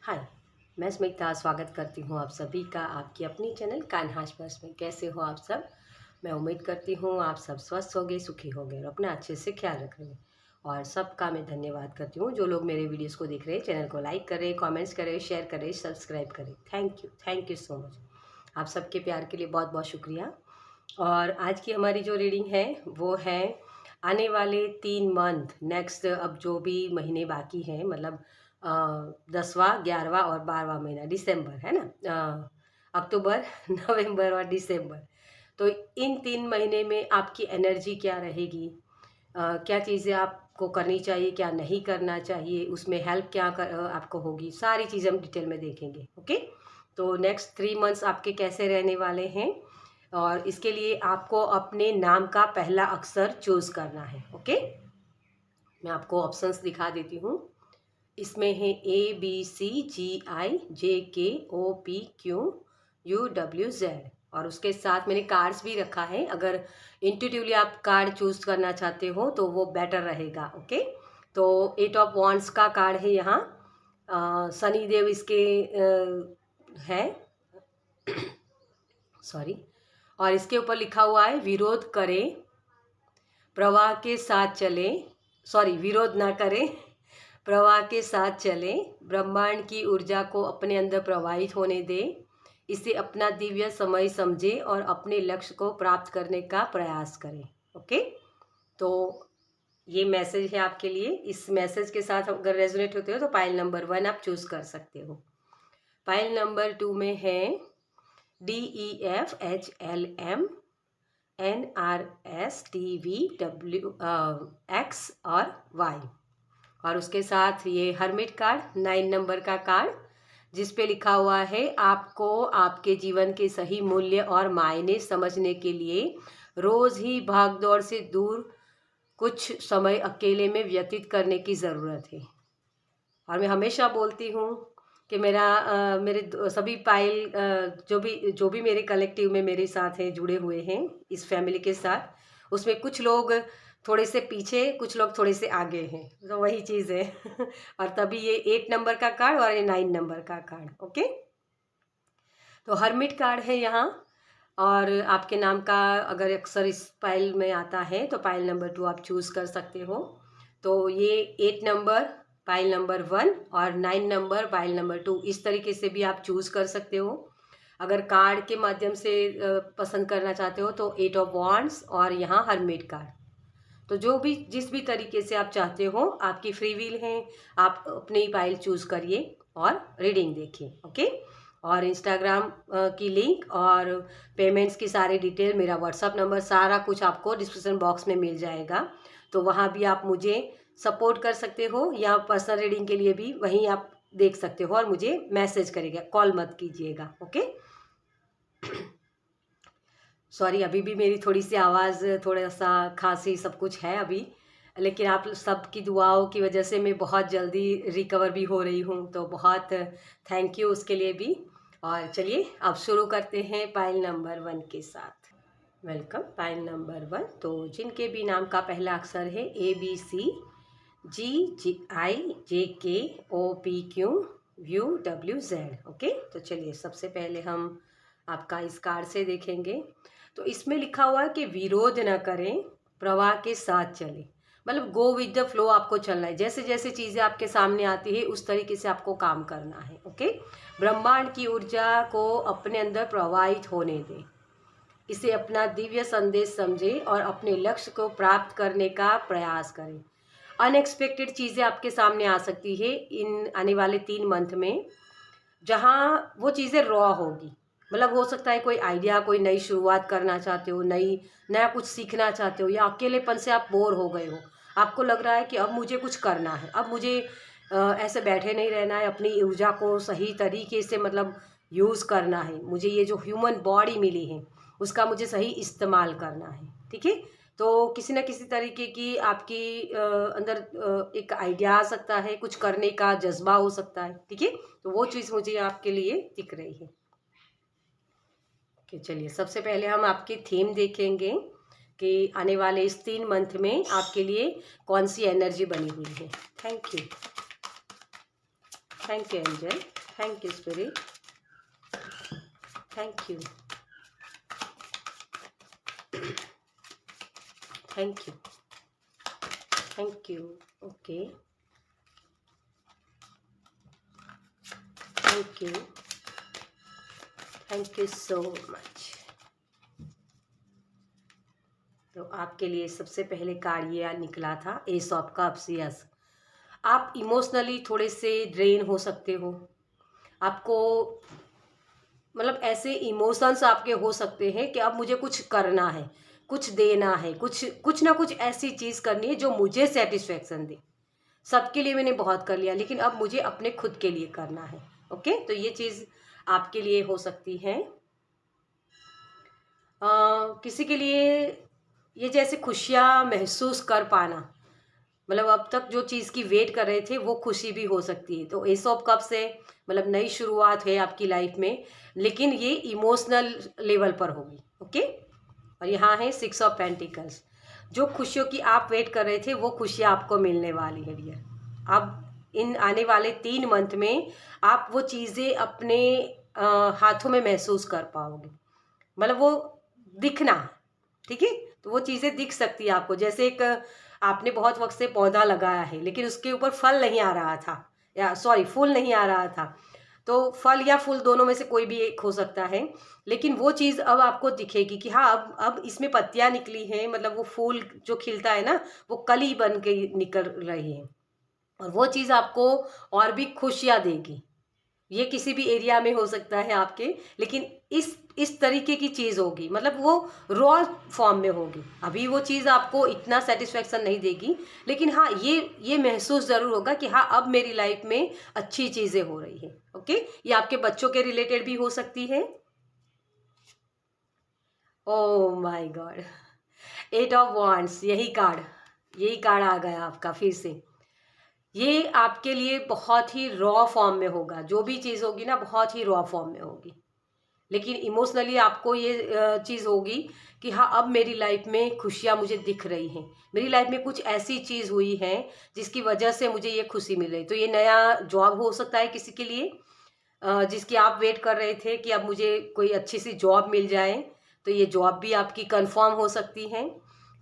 हाय, मैं स्मिता स्वागत करती हूँ आप सभी का आपकी अपनी चैनल कान्हास पर्स में। कैसे हो आप सब? मैं उम्मीद करती हूँ आप सब स्वस्थ होंगे, सुखी होंगे और अपना अच्छे से ख्याल रख रहे हैं। और सबका मैं धन्यवाद करती हूँ जो लोग मेरे वीडियोस को देख रहे हैं। चैनल को लाइक करें, कमेंट्स करें, शेयर करें, सब्सक्राइब करें। Thank you so much. आप सबके प्यार के लिए बहुत बहुत शुक्रिया। और आज की हमारी जो रीडिंग है वो है आने वाले 3 मंथ नेक्स्ट, अब जो भी महीने बाकी हैं, मतलब 10वां, 11वां और 12वां महीना दिसंबर है ना, अक्टूबर नवंबर और दिसंबर। तो इन 3 महीने में आपकी एनर्जी क्या रहेगी, क्या चीज़ें आपको करनी चाहिए, क्या नहीं करना चाहिए, उसमें हेल्प आपको होगी, सारी चीज़ें हम डिटेल में देखेंगे। ओके, तो नेक्स्ट 3 मंथ्स आपके कैसे रहने वाले हैं और इसके लिए आपको अपने नाम का पहला अक्षर चूज करना है। ओके, मैं आपको ऑप्शंस दिखा देती हूँ। इसमें है ABCGIJKOPQUWZ और उसके साथ मैंने कार्ड्स भी रखा है। अगर इंट्यूटिवली आप कार्ड चूज करना चाहते हो तो वो बेटर रहेगा। ओके, तो 8 ऑफ वांड्स का कार्ड है यहाँ। शनिदेव इसके है सॉरी, और इसके ऊपर लिखा हुआ है विरोध करें, प्रवाह के साथ चलें, सॉरी विरोध ना करें, प्रवाह के साथ चलें, ब्रह्मांड की ऊर्जा को अपने अंदर प्रवाहित होने दें, इसे अपना दिव्य समय समझें और अपने लक्ष्य को प्राप्त करने का प्रयास करें। ओके, तो ये मैसेज है आपके लिए। इस मैसेज के साथ अगर रेजोनेट होते हो तो पाइल नंबर 1 आप चूज कर सकते हो। पाइल नंबर 2 में है DEFHLMNRSTVWX और Y, और उसके साथ ये हर्मिट कार्ड 9 नंबर का कार्ड, जिस पे लिखा हुआ है आपको आपके जीवन के सही मूल्य और मायने समझने के लिए रोज ही भागदौड़ से दूर कुछ समय अकेले में व्यतीत करने की ज़रूरत है। और मैं हमेशा बोलती हूँ कि मेरे सभी पाइल जो भी मेरे कलेक्टिव में मेरे साथ हैं, जुड़े हुए हैं इस फैमिली के साथ, उसमें कुछ लोग थोड़े से पीछे, कुछ लोग थोड़े से आगे हैं, तो वही चीज़ है और तभी ये 8 नंबर का कार्ड और ये 9 नंबर का कार्ड। ओके, तो हर्मिट कार्ड है यहाँ। और आपके नाम का अगर अक्सर इस पाइल में आता है तो पाइल नंबर 2 आप चूज़ कर सकते हो। तो ये 8 नंबर पाइल नंबर 1 और 9 नंबर पाइल नंबर 2, इस तरीके से भी आप चूज़ कर सकते हो। अगर कार्ड के माध्यम से पसंद करना चाहते हो तो 8 ऑफ वांड्स और यहाँ हर्मिट कार्ड। तो जो भी जिस भी तरीके से आप चाहते हो, आपकी फ्री विल है, आप अपनी फाइल चूज़ करिए और रीडिंग देखिए। ओके, और इंस्टाग्राम की लिंक और पेमेंट्स की सारी डिटेल, मेरा व्हाट्सअप नंबर, सारा कुछ आपको डिस्क्रिप्शन बॉक्स में मिल जाएगा। तो वहाँ भी आप मुझे सपोर्ट कर सकते हो या पर्सनल रीडिंग के लिए भी वहीं आप देख सकते हो और मुझे मैसेज करिएगा, कॉल मत कीजिएगा। ओके, सॉरी, अभी भी मेरी थोड़ी सी आवाज़, थोड़ा सा खांसी सब कुछ है अभी, लेकिन आप सबकी दुआओं की वजह से मैं बहुत जल्दी रिकवर भी हो रही हूँ, तो बहुत थैंक यू उसके लिए भी। और चलिए अब शुरू करते हैं पाइल नंबर 1 के साथ। Welcome pile number 1। तो जिनके भी नाम का पहला अक्षर है ABCGIJKOPQUWZ। ओके, तो चलिए सबसे पहले हम आपका इस कार्ड से देखेंगे। तो इसमें लिखा हुआ है कि विरोध न करें, प्रवाह के साथ चलें, मतलब गो विद द फ्लो आपको चलना है। जैसे जैसे चीज़ें आपके सामने आती है उस तरीके से आपको काम करना है। ओके, ब्रह्मांड की ऊर्जा को अपने अंदर प्रवाहित होने दें, इसे अपना दिव्य संदेश समझें और अपने लक्ष्य को प्राप्त करने का प्रयास करें। अनएक्सपेक्टेड चीज़ें आपके सामने आ सकती है इन आने वाले 3 मंथ में, जहाँ वो चीज़ें रॉ होगी। मतलब हो सकता है कोई आइडिया, कोई नई शुरुआत करना चाहते हो, नया कुछ सीखना चाहते हो, या अकेलेपन से आप बोर हो गए हो, आपको लग रहा है कि अब मुझे कुछ करना है, अब मुझे ऐसे बैठे नहीं रहना है, अपनी ऊर्जा को सही तरीके से मतलब यूज़ करना है, मुझे ये जो ह्यूमन बॉडी मिली है उसका मुझे सही इस्तेमाल करना है। ठीक है, तो किसी न किसी तरीके की आपकी अंदर एक आइडिया आ सकता है, कुछ करने का जज्बा हो सकता है। ठीक है, तो वो चीज़ मुझे आपके लिए दिख रही है। ओके, चलिए सबसे पहले हम आपकी थीम देखेंगे कि आने वाले इस 3 मंथ में आपके लिए कौन सी एनर्जी बनी हुई है। Thank you. Thank you angel, thank you spirit, thank you, thank you, thank you, okay, thank you so much. तो आपके लिए सबसे पहले कार्ड ये निकला था एस ऑफ कप्स। यस, आप इमोशनली थोड़े से ड्रेन हो सकते हो। आपको मतलब ऐसे इमोशंस आपके हो सकते हैं कि अब मुझे कुछ करना है, कुछ देना है, कुछ ना कुछ ऐसी चीज़ करनी है जो मुझे सेटिस्फेक्शन दे। सबके लिए मैंने बहुत कर लिया, लेकिन अब मुझे अपने खुद के लिए करना है। ओके, तो ये चीज़ आपके लिए हो सकती है। किसी के लिए ये जैसे खुशियाँ महसूस कर पाना, मतलब अब तक जो चीज़ की वेट कर रहे थे वो खुशी भी हो सकती है। तो एस ऑफ कप से मतलब नई शुरुआत है आपकी लाइफ में, लेकिन ये इमोशनल लेवल पर होगी। ओके, और यहाँ है सिक्स ऑफ पेंटिकल्स। जो खुशियों की आप वेट कर रहे थे वो खुशियाँ आपको मिलने वाली है डियर। अब इन आने वाले 3 मंथ में आप वो चीज़ें अपने हाथों में महसूस कर पाओगे, मतलब वो दिखना, ठीक है। तो वो चीज़ें दिख सकती है आपको, जैसे एक आपने बहुत वक्त से पौधा लगाया है लेकिन उसके ऊपर फल नहीं आ रहा था, या सॉरी फूल नहीं आ रहा था। तो फल या फूल दोनों में से कोई भी एक हो सकता है, लेकिन वो चीज़ अब आपको दिखेगी कि हाँ अब इसमें पत्तियां निकली हैं, मतलब वो फूल जो खिलता है ना वो कली बन के निकल रही है, और वो चीज़ आपको और भी खुशियाँ देगी। ये किसी भी एरिया में हो सकता है आपके, लेकिन इस तरीके की चीज़ होगी, मतलब वो रॉ फॉर्म में होगी। अभी वो चीज़ आपको इतना सेटिस्फेक्शन नहीं देगी, लेकिन हाँ ये महसूस ज़रूर होगा कि हाँ अब मेरी लाइफ में अच्छी चीज़ें हो रही है। ओके, ये आपके बच्चों के रिलेटेड भी हो सकती है। Oh my God, 8 of wands, यही कार्ड आ गया आपका फिर से। ये आपके लिए बहुत ही रॉ फॉर्म में होगा, जो भी चीज़ होगी ना बहुत ही रॉ फॉर्म में होगी, लेकिन इमोशनली आपको ये चीज़ होगी कि हाँ अब मेरी लाइफ में खुशियाँ मुझे दिख रही हैं, मेरी लाइफ में कुछ ऐसी चीज़ हुई है जिसकी वजह से मुझे ये खुशी मिल रही। तो ये नया जॉब हो सकता है किसी के लिए, जिसकी आप वेट कर रहे थे कि अब मुझे कोई अच्छी सी जॉब मिल जाए, तो ये जॉब भी आपकी कंफर्म हो सकती है।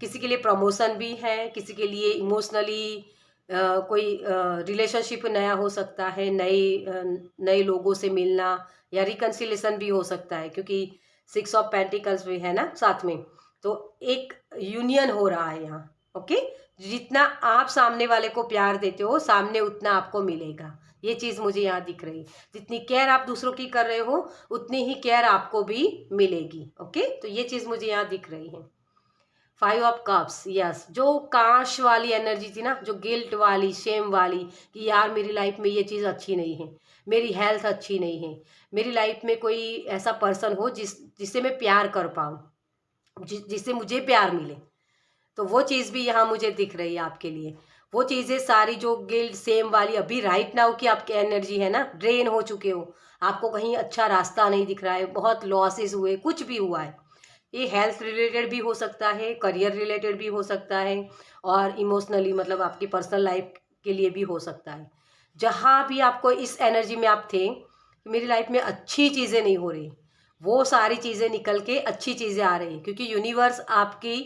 किसी के लिए प्रमोशन भी है, किसी के लिए इमोशनली कोई रिलेशनशिप नया हो सकता है, नए लोगों से मिलना, या रिकन्सिलेशन भी हो सकता है, क्योंकि 6 ऑफ पेंटिकल्स भी है ना साथ में। तो एक यूनियन हो रहा है यहाँ। ओके, जितना आप सामने वाले को प्यार देते हो सामने उतना आपको मिलेगा, ये चीज़ मुझे यहाँ दिख रही। जितनी केयर आप दूसरों की कर रहे हो उतनी ही केयर आपको भी मिलेगी। ओके, तो ये चीज़ मुझे यहाँ दिख रही है। 5 ऑफ कप्स, यस, जो काश वाली एनर्जी थी ना, जो गिल्ट वाली, शेम वाली, कि यार मेरी लाइफ में ये चीज़ अच्छी नहीं है, मेरी हेल्थ अच्छी नहीं है, मेरी लाइफ में कोई ऐसा पर्सन हो जिससे मैं प्यार कर पाऊँ, जिससे मुझे प्यार मिले, तो वो चीज़ भी यहाँ मुझे दिख रही है आपके लिए। वो चीज़ें सारी जो गिल्ट सेम वाली अभी राइट नाउ की आपकी एनर्जी है ना, ड्रेन हो चुके हो, आपको कहीं अच्छा रास्ता नहीं दिख रहा है, बहुत लॉसेस हुए, कुछ भी हुआ है, ये हेल्थ रिलेटेड भी हो सकता है, करियर रिलेटेड भी हो सकता है, और इमोशनली मतलब आपकी पर्सनल लाइफ के लिए भी हो सकता है। जहाँ भी आपको इस एनर्जी में आप थे कि मेरी लाइफ में अच्छी चीज़ें नहीं हो रही, वो सारी चीज़ें निकल के अच्छी चीज़ें आ रही हैं, क्योंकि यूनिवर्स आपकी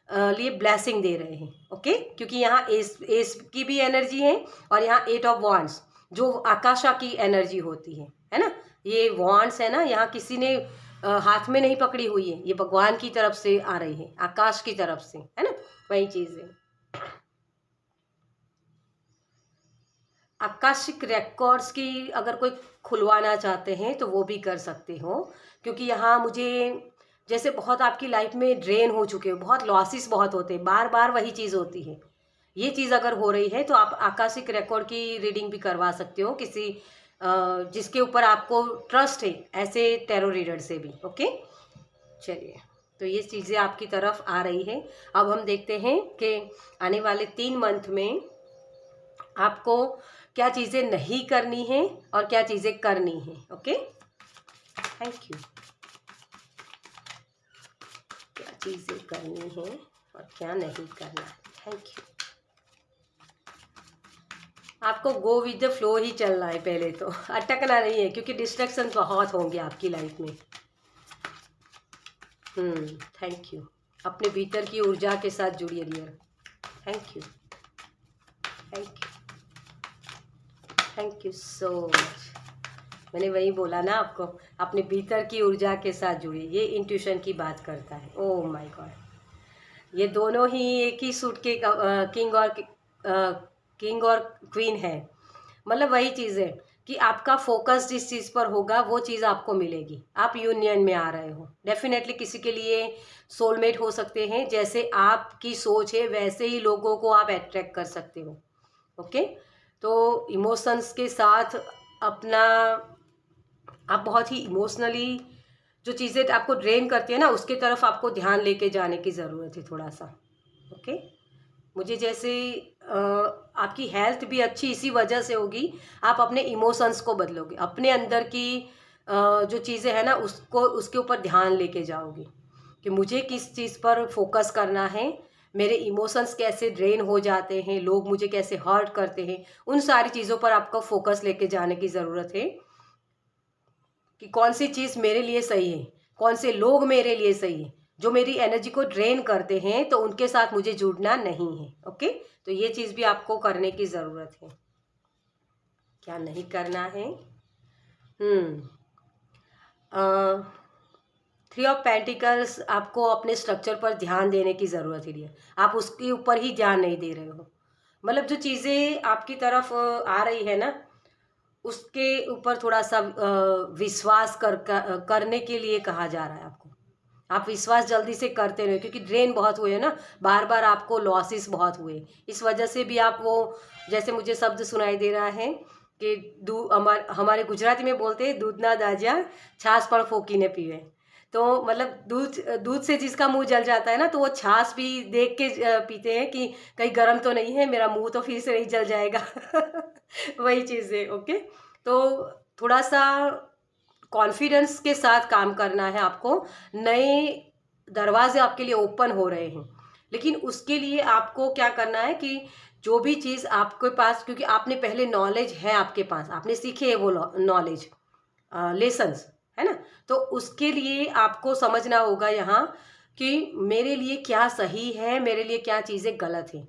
लिए ब्लेसिंग दे रहे हैं। ओके, क्योंकि यहाँ एस की भी एनर्जी है, और यहाँ 8 ऑफ वांड्स जो आकाशा की एनर्जी होती है ना, ये वांड्स है ना, यहाँ किसी ने हाथ में नहीं पकड़ी हुई है, ये भगवान की तरफ से आ रही है, आकाश की तरफ से, है ना, वही चीज़ है। आकाशिक रिकॉर्ड्स की अगर कोई खुलवाना चाहते हैं तो वो भी कर सकते हो, क्योंकि यहाँ मुझे जैसे बहुत आपकी लाइफ में ड्रेन हो चुके हो, बहुत लॉसेस बहुत होते हैं, बार बार वही चीज़ होती है, ये चीज़ अगर हो रही है तो आप आकाशिक रिकॉर्ड की रीडिंग भी करवा सकते हो किसी जिसके ऊपर आपको ट्रस्ट है, ऐसे टैरो रीडर से भी। ओके, चलिए, तो ये चीज़ें आपकी तरफ आ रही है। अब हम देखते हैं कि आने वाले 3 मंथ में आपको क्या चीज़ें नहीं करनी है और क्या चीज़ें करनी है। Okay, thank you. क्या चीज़ें करनी है और क्या नहीं करना है, थैंक यू। आपको गो विद द फ्लो ही चलना है पहले तो, अटकना नहीं है, क्योंकि डिस्ट्रैक्शन बहुत होंगे आपकी लाइफ में। Thank you. अपने भीतर की ऊर्जा के साथ जुड़िए dear. Thank you, thank you, thank you so much. मैंने वही बोला ना आपको, अपने भीतर की ऊर्जा के साथ जुड़िए। ये इंट्यूशन की बात करता है। ओह माय गॉड, ये दोनों ही एक ही सूट के किंग और क्वीन है। मतलब वही चीज़ है कि आपका फोकस जिस चीज़ पर होगा वो चीज़ आपको मिलेगी। आप यूनियन में आ रहे हो, डेफिनेटली किसी के लिए सोलमेट हो सकते हैं। जैसे आपकी सोच है वैसे ही लोगों को आप अट्रैक्ट कर सकते हो। ओके, तो इमोशंस के साथ अपना, आप बहुत ही इमोशनली जो चीज़ें आपको ड्रेन करती है ना, उसके तरफ आपको ध्यान लेके जाने की ज़रूरत है थोड़ा सा। ओके, मुझे जैसे आपकी हेल्थ भी अच्छी इसी वजह से होगी, आप अपने इमोशंस को बदलोगे, अपने अंदर की जो चीज़ें हैं ना उसको, उसके ऊपर ध्यान लेके जाओगे कि मुझे किस चीज़ पर फोकस करना है, मेरे इमोशंस कैसे ड्रेन हो जाते हैं, लोग मुझे कैसे हर्ट करते हैं, उन सारी चीज़ों पर आपको फोकस लेके जाने की ज़रूरत है कि कौन सी चीज़ मेरे लिए सही है, कौन से लोग मेरे लिए सही है। जो मेरी एनर्जी को ड्रेन करते हैं तो उनके साथ मुझे जुड़ना नहीं है। ओके, तो ये चीज़ भी आपको करने की ज़रूरत है। क्या नहीं करना है? 3 ऑफ पेंटिकल्स, आपको अपने स्ट्रक्चर पर ध्यान देने की ज़रूरत है। आप उसके ऊपर ही ध्यान नहीं दे रहे हो। मतलब जो चीज़ें आपकी तरफ आ रही है ना, उसके ऊपर थोड़ा सा विश्वास करने के लिए कहा जा रहा है आपको। आप विश्वास जल्दी से करते रहे, क्योंकि ड्रेन बहुत हुए ना, बार बार आपको लॉसेस बहुत हुए, इस वजह से भी आप वो, जैसे मुझे शब्द सुनाई दे रहा है कि हमारे गुजराती में बोलते हैं दूध ना दाजा छाछ पर फोकी ने पीवे। तो मतलब दूध दूध से जिसका मुंह जल जाता है ना, तो वो छाछ भी देख के पीते हैं कि कहीं गर्म तो नहीं है, मेरा मुंह तो फिर से नहीं जल जाएगा। वही चीज़ है। ओके, तो थोड़ा सा कॉन्फिडेंस के साथ काम करना है आपको। नए दरवाजे आपके लिए ओपन हो रहे हैं, लेकिन उसके लिए आपको क्या करना है कि जो भी चीज़ आपके पास, क्योंकि आपने पहले नॉलेज है आपके पास, आपने सीखे है वो नॉलेज, लेसन्स, है ना, तो उसके लिए आपको समझना होगा यहाँ कि मेरे लिए क्या सही है, मेरे लिए क्या चीज़ें गलत हैं।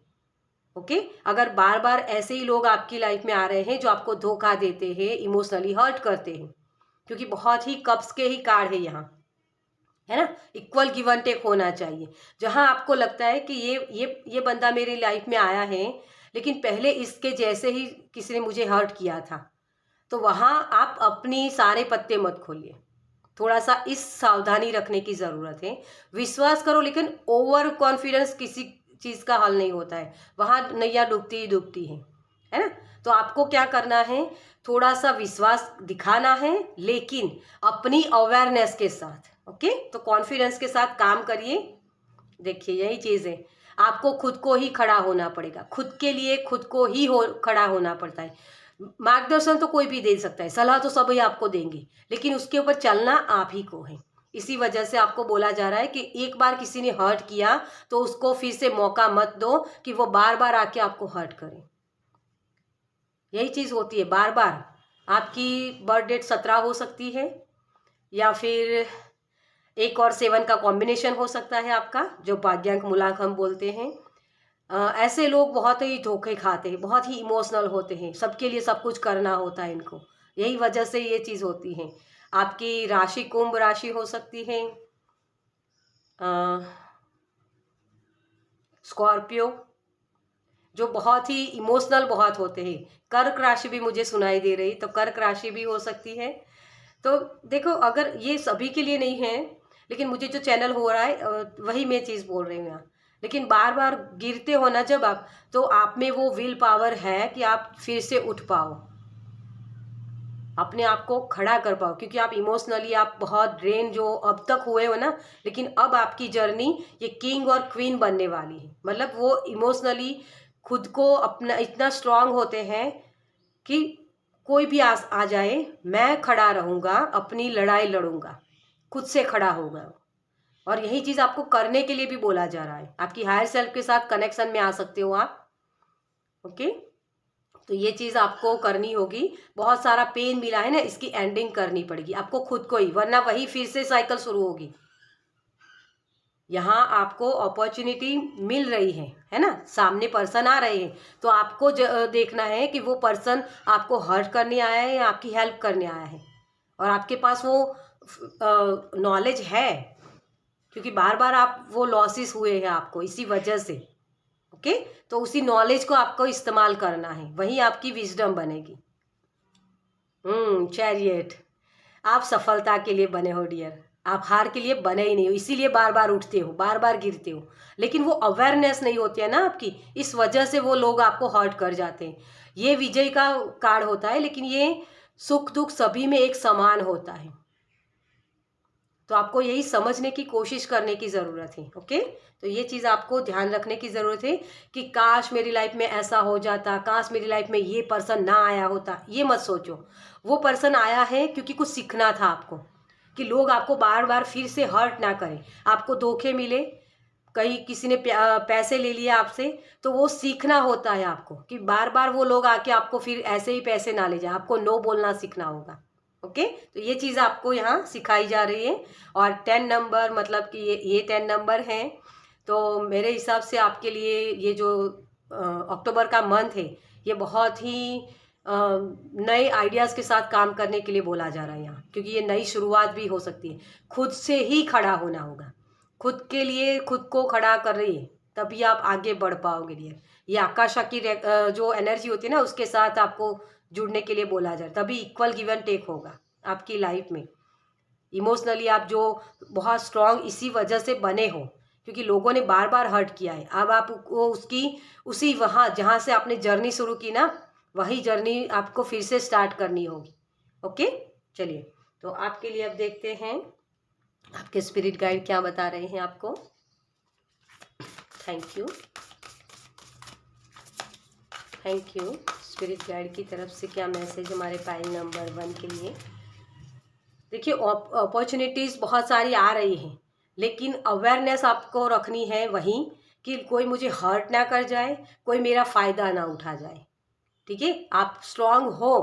ओके, अगर बार बार ऐसे ही लोग आपकी लाइफ में आ रहे हैं जो आपको धोखा देते हैं, इमोशनली हर्ट करते हैं, क्योंकि बहुत ही कप्स के ही कार्ड है यहाँ, है ना, इक्वल गिव एंड टेक होना चाहिए। जहाँ आपको लगता है कि ये बंदा मेरी लाइफ में आया है, लेकिन पहले इसके जैसे ही किसी ने मुझे हर्ट किया था, तो वहाँ आप अपनी सारे पत्ते मत खोलिए। थोड़ा सा इस सावधानी रखने की ज़रूरत है। विश्वास करो, लेकिन ओवर कॉन्फिडेंस किसी चीज़ का हल नहीं होता है, वहाँ नैया डूबती ही डूबती है ना। तो आपको क्या करना है, थोड़ा सा विश्वास दिखाना है, लेकिन अपनी अवेयरनेस के साथ। ओके, तो कॉन्फिडेंस के साथ काम करिए। देखिए यही चीज़ है, आपको खुद को ही खड़ा होना पड़ेगा, खुद के लिए खुद को ही खड़ा होना पड़ता है। मार्गदर्शन तो कोई भी दे सकता है, सलाह तो सभी आपको देंगे, लेकिन उसके ऊपर चलना आप ही को है। इसी वजह से आपको बोला जा रहा है कि एक बार किसी ने हर्ट किया तो उसको फिर से मौका मत दो कि वो बार बार आके आपको हर्ट करे। यही चीज़ होती है बार बार। आपकी बर्थ डेट 17 हो सकती है, या फिर 1 और 7 का कॉम्बिनेशन हो सकता है आपका, जो भाग्यांक मूलांक हम बोलते हैं। ऐसे लोग बहुत ही धोखे खाते हैं, बहुत ही इमोशनल होते हैं, सबके लिए सब कुछ करना होता है इनको, यही वजह से ये चीज़ होती है। आपकी राशि कुंभ राशि हो सकती है, स्कॉर्पियो, जो बहुत ही इमोशनल बहुत होते हैं। कर्क राशि भी मुझे सुनाई दे रही, तो कर्क राशि भी हो सकती है। तो देखो, अगर ये सभी के लिए नहीं है, लेकिन मुझे जो चैनल हो रहा है वही मैं चीज़ बोल रही हूँ यहाँ। लेकिन बार बार गिरते हो ना जब आप, तो आप में वो विल पावर है कि आप फिर से उठ पाओ, अपने आप को खड़ा कर पाओ, क्योंकि आप इमोशनली आप बहुत ड्रेन जो अब तक हुए हो ना, लेकिन अब आपकी जर्नी ये किंग और क्वीन बनने वाली है। मतलब वो इमोशनली खुद को अपना इतना स्ट्रांग होते हैं कि कोई भी आ जाए, मैं खड़ा रहूँगा, अपनी लड़ाई लड़ूंगा, खुद से खड़ा होगा। और यही चीज़ आपको करने के लिए भी बोला जा रहा है। आपकी हायर सेल्फ के साथ कनेक्शन में आ सकते हो आप। ओके, तो ये चीज़ आपको करनी होगी। बहुत सारा पेन मिला है ना, इसकी एंडिंग करनी पड़ेगी आपको खुद को ही, वरना वही फिर से साइकिल शुरू होगी। यहाँ आपको अपॉर्चुनिटी मिल रही है ना, सामने पर्सन आ रहे हैं, तो आपको देखना है कि वो पर्सन आपको हर्ट करने आया है या आपकी हेल्प करने आया है। और आपके पास वो नॉलेज है, क्योंकि बार बार आप वो लॉसेस हुए हैं आपको इसी वजह से। ओके, तो उसी नॉलेज को आपको इस्तेमाल करना है, वही आपकी विजडम बनेगी। चैरियट, आप सफलता के लिए बने हो डियर, आप हार के लिए बने ही नहीं हो, इसीलिए बार बार उठते हो, बार बार गिरते हो। लेकिन वो अवेयरनेस नहीं होती है ना आपकी, इस वजह से वो लोग आपको हर्ट कर जाते हैं। ये विजय का कार्ड होता है, लेकिन ये सुख दुख सभी में एक समान होता है। तो आपको यही समझने की कोशिश करने की ज़रूरत है। ओके, तो ये चीज़ आपको ध्यान रखने की ज़रूरत है कि काश मेरी लाइफ में ऐसा हो जाता, काश मेरी लाइफ में ये पर्सन ना आया होता। ये मत सोचो, वो पर्सन आया है क्योंकि कुछ सीखना था आपको, कि लोग आपको बार बार फिर से हर्ट ना करें, आपको धोखे मिले, कहीं किसी ने पैसे ले लिए आपसे, तो वो सीखना होता है आपको, कि बार बार वो लोग आके आपको फिर ऐसे ही पैसे ना ले जाए। आपको नो बोलना सीखना होगा। ओके, तो ये चीज़ आपको यहाँ सिखाई जा रही है। और 10 नंबर मतलब कि ये 10 नंबर हैं, तो मेरे हिसाब से आपके लिए ये जो अक्टूबर का मंथ है, ये बहुत ही नए आइडियाज़ के साथ काम करने के लिए बोला जा रहा है यहाँ, क्योंकि ये नई शुरुआत भी हो सकती है। खुद से ही खड़ा होना होगा, खुद के लिए खुद को खड़ा कर रही है, तभी आप आगे बढ़ पाओगे डियर। ये आकाशा की जो एनर्जी होती है ना, उसके साथ आपको जुड़ने के लिए बोला जाए, तभी इक्वल गिव एंड टेक होगा आपकी लाइफ में। इमोशनली आप जो बहुत स्ट्रांग इसी वजह से बने हो, क्योंकि लोगों ने बार बार हर्ट किया है। अब आपको उसकी उसी वहाँ जहाँ से आपने जर्नी शुरू की ना, वही जर्नी आपको फिर से स्टार्ट करनी होगी। ओके, चलिए, तो आपके लिए अब देखते हैं आपके स्पिरिट गाइड क्या बता रहे हैं आपको। Thank you, thank you. Spirit guide की तरफ से क्या मैसेज हमारे पाइल नंबर 1 के लिए। देखिए, अपॉर्चुनिटीज़ बहुत सारी आ रही हैं, लेकिन अवेयरनेस आपको रखनी है वहीं, कि कोई मुझे हर्ट ना कर जाए, कोई मेरा फ़ायदा ना उठा जाए। ठीक है, आप स्ट्रांग हो,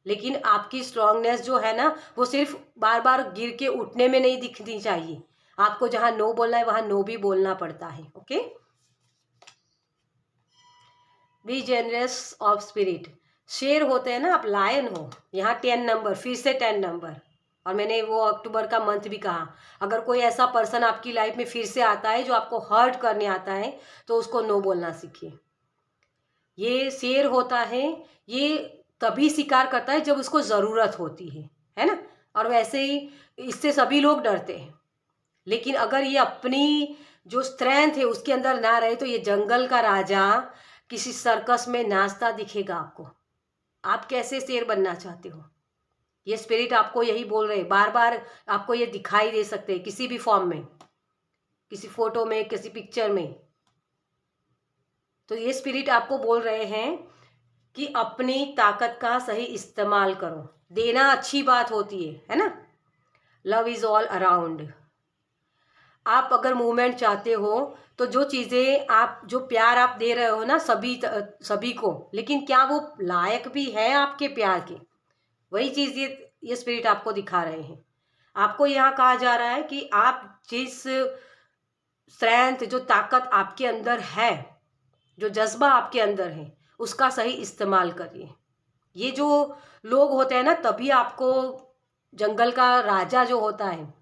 लेकिन आपकी स्ट्रांगनेस जो है ना, वो सिर्फ बार बार गिर के उठने में नहीं दिखनी चाहिए। आपको जहाँ नो बोलना है वहाँ नो भी बोलना पड़ता है। Okay, be generous of spirit. शेर होते हैं ना, आप लायन हो। यहाँ 10 नंबर, फिर से 10 नंबर, और मैंने वो अक्टूबर का मंथ भी कहा। अगर कोई ऐसा पर्सन आपकी लाइफ में फिर से आता है जो आपको हर्ट करने आता है, तो उसको नो बोलना सीखिए। ये शेर होता है, ये तभी शिकार करता है जब उसको ज़रूरत होती है ना। और वैसे ही इससे सभी लोग डरते हैं, लेकिन अगर ये अपनी जो स्ट्रेंथ है उसके अंदर ना रहे, तो ये जंगल का राजा किसी सर्कस में नाचता दिखेगा आपको। आप कैसे शेर बनना चाहते हो? ये स्पिरिट आपको यही बोल रहे हैं, बार बार आपको ये दिखाई दे सकते हैं किसी भी फॉर्म में, किसी फोटो में, किसी पिक्चर में। तो ये स्पिरिट आपको बोल रहे हैं कि अपनी ताकत का सही इस्तेमाल करो। देना अच्छी बात होती है ना। Love is all around. आप अगर मूवमेंट चाहते हो, तो जो चीज़ें आप, जो प्यार आप दे रहे हो ना सभी को, लेकिन क्या वो लायक भी है आपके प्यार के? वही चीज़ ये स्पिरिट आपको दिखा रहे हैं। आपको यहाँ कहा जा रहा है कि आप जिस स्ट्रेंथ, जो ताकत आपके अंदर है, जो जज्बा आपके अंदर है, उसका सही इस्तेमाल करिए। ये जो लोग होते हैं ना, तभी आपको जंगल का राजा जो होता है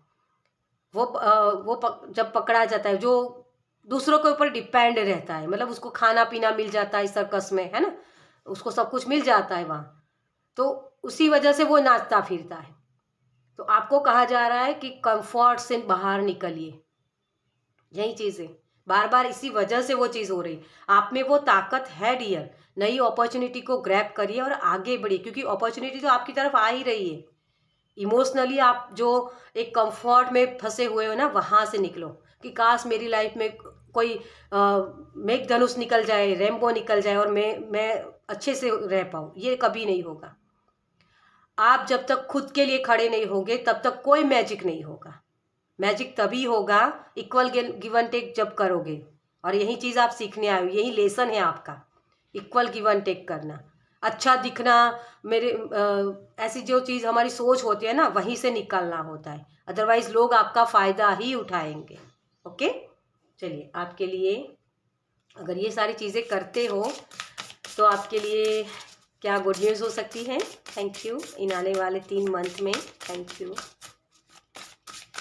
वो जब पकड़ा जाता है, जो दूसरों के ऊपर डिपेंड रहता है, मतलब उसको खाना पीना मिल जाता है सर्कस में, है ना, उसको सब कुछ मिल जाता है वहाँ, तो उसी वजह से वो नाचता फिरता है। तो आपको कहा जा रहा है कि कंफर्ट से बाहर निकलिए। यही चीज़ है, बार बार इसी वजह से वो चीज़ हो रही। आप में वो ताकत है डियर। नई अपॉर्चुनिटी को ग्रैब करिए और आगे बढ़िए, क्योंकि अपॉर्चुनिटी तो आपकी तरफ आ ही रही है। इमोशनली आप जो एक कंफर्ट में फंसे हुए हो ना, वहाँ से निकलो, कि काश मेरी लाइफ में कोई मेघधनुष निकल जाए, रेनबो निकल जाए, और मैं अच्छे से रह पाऊँ। ये कभी नहीं होगा। आप जब तक खुद के लिए खड़े नहीं होंगे, तब तक कोई मैजिक नहीं होगा। मैजिक तभी होगा इक्वल गिव एंड टेक जब करोगे। और यही चीज़ आप सीखने आए हो, यही लेसन है आपका, इक्वल गिव एंड टेक करना। अच्छा दिखना, मेरे ऐसी जो चीज़ हमारी सोच होती है ना, वहीं से निकलना होता है, अदरवाइज लोग आपका फ़ायदा ही उठाएंगे। ओके, चलिए आपके लिए अगर ये सारी चीज़ें करते हो तो आपके लिए क्या गुड न्यूज़ हो सकती है। थैंक यू इन आने वाले 3 मंथ में। Thank you,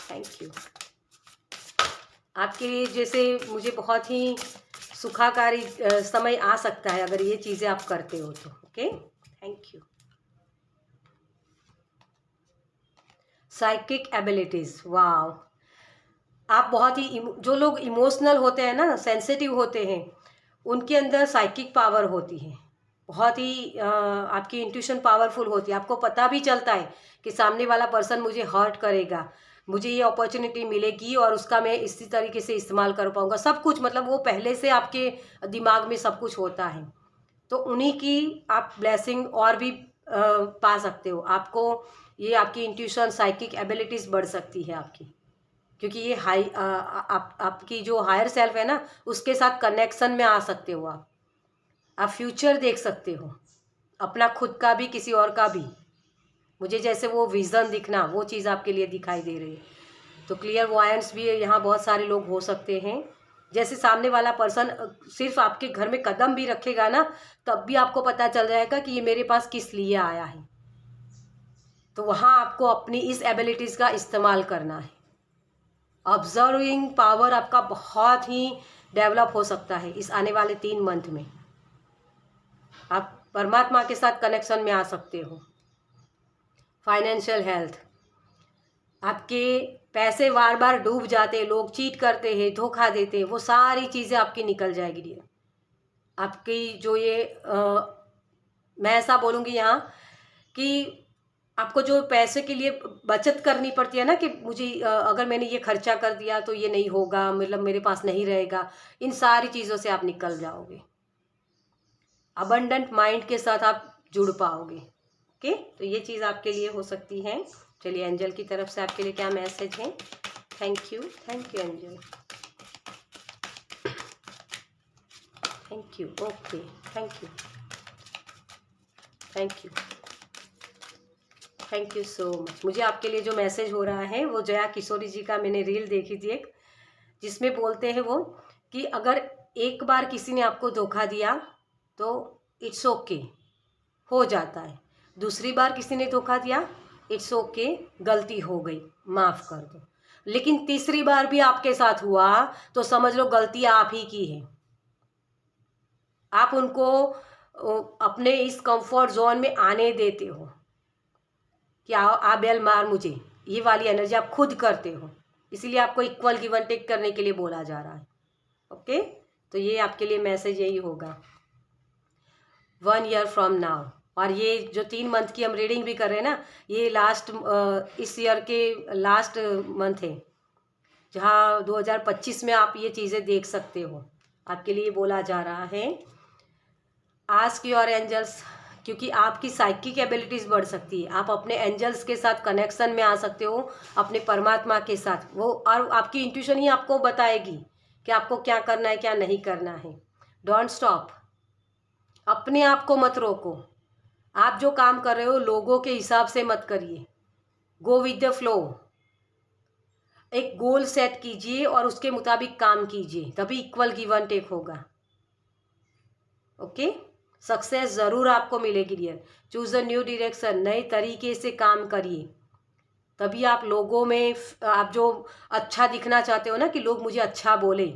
thank you. आपके लिए जैसे मुझे बहुत ही सुखाकारी समय आ सकता है अगर ये चीज़ें आप करते हो तो। Okay, thank you. Psychic abilities, wow. आप बहुत ही जो लोग इमोशनल होते हैं ना, सेंसिटिव होते हैं, उनके अंदर साइकिक पावर होती है। बहुत ही आपकी इंट्यूशन पावरफुल होती है। आपको पता भी चलता है कि सामने वाला पर्सन मुझे हर्ट करेगा, मुझे ये अपॉर्चुनिटी मिलेगी और उसका मैं इसी तरीके से इस्तेमाल कर पाऊँगा। सब कुछ मतलब वो पहले से आपके दिमाग में सब कुछ होता है। तो उन्हीं की आप ब्लेसिंग और भी पा सकते हो। आपको ये आपकी इंट्यूशन साइकिक एबिलिटीज़ बढ़ सकती है आपकी, क्योंकि ये आपकी जो हायर सेल्फ है ना, उसके साथ कनेक्शन में आ सकते हो आप फ्यूचर देख सकते हो, अपना खुद का भी किसी और का भी। मुझे जैसे वो विज़न दिखना, वो चीज़ आपके लिए दिखाई दे रही है। तो क्लियर वॉयंस भी यहाँ बहुत सारे लोग हो सकते हैं। जैसे सामने वाला पर्सन सिर्फ आपके घर में कदम भी रखेगा ना, तब भी आपको पता चल जाएगा कि ये मेरे पास किस लिए आया है। तो वहाँ आपको अपनी इस एबिलिटीज़ का इस्तेमाल करना है। ऑब्जर्विंग पावर आपका बहुत ही डेवलप हो सकता है इस आने वाले 3 मंथ में। आप परमात्मा के साथ कनेक्शन में आ सकते हो। फाइनेंशियल हेल्थ, आपके पैसे बार बार डूब जाते हैं, लोग चीट करते हैं, धोखा देते हैं, वो सारी चीज़ें आपकी निकल जाएगी डियर। आपकी जो ये मैं ऐसा बोलूँगी यहाँ कि आपको जो पैसे के लिए बचत करनी पड़ती है ना, कि मुझे अगर मैंने ये खर्चा कर दिया तो ये नहीं होगा, मतलब मेरे पास नहीं रहेगा, इन सारी चीज़ों से आप निकल जाओगे। अबंडेंट माइंड के साथ आप जुड़ पाओगे। ओके, तो ये चीज़ आपके लिए हो सकती है। चलिए एंजल की तरफ से आपके लिए क्या मैसेज है। Thank you angel, thank you. Okay, thank you, thank you, thank you so much. मुझे आपके लिए जो मैसेज हो रहा है वो जया किशोरी जी का मैंने रील देखी थी एक, जिसमें बोलते हैं वो कि अगर एक बार किसी ने आपको धोखा दिया तो इट्स ओके, हो जाता है। दूसरी बार किसी ने धोखा दिया, इट्स ओके, गलती हो गई, माफ़ कर दो। लेकिन तीसरी बार भी आपके साथ हुआ तो समझ लो गलती आप ही की है। आप उनको अपने इस कंफर्ट जोन में आने देते हो कि आ बेल मार मुझे, ये वाली एनर्जी आप खुद करते हो। इसीलिए आपको इक्वल गिव एंड टेक करने के लिए बोला जा रहा है। ओके, तो ये आपके लिए मैसेज यही होगा 1 ईयर फ्रॉम नाउ। और ये जो 3 मंथ की हम रीडिंग भी कर रहे हैं ना, ये लास्ट इस ईयर के लास्ट मंथ है, जहाँ 2025 में आप ये चीज़ें देख सकते हो। आपके लिए बोला जा रहा है आस्क योर एंजल्स, क्योंकि आपकी साइकिक एबिलिटीज़ बढ़ सकती है। आप अपने एंजल्स के साथ कनेक्शन में आ सकते हो, अपने परमात्मा के साथ। वो और आपकी इंट्यूशन ही आपको बताएगी कि आपको क्या करना है, क्या नहीं करना है। डोंट स्टॉप, अपने आप को मत रोको। आप जो काम कर रहे हो लोगों के हिसाब से मत करिए, गो विद द फ्लो। एक गोल सेट कीजिए और उसके मुताबिक काम कीजिए, तभी इक्वल गिव एंड टेक होगा। ओके, सक्सेस ज़रूर आपको मिलेगी dear. Choose a new direction, नए तरीके से काम करिए, तभी आप लोगों में आप जो अच्छा दिखना चाहते हो ना, कि लोग मुझे अच्छा बोले,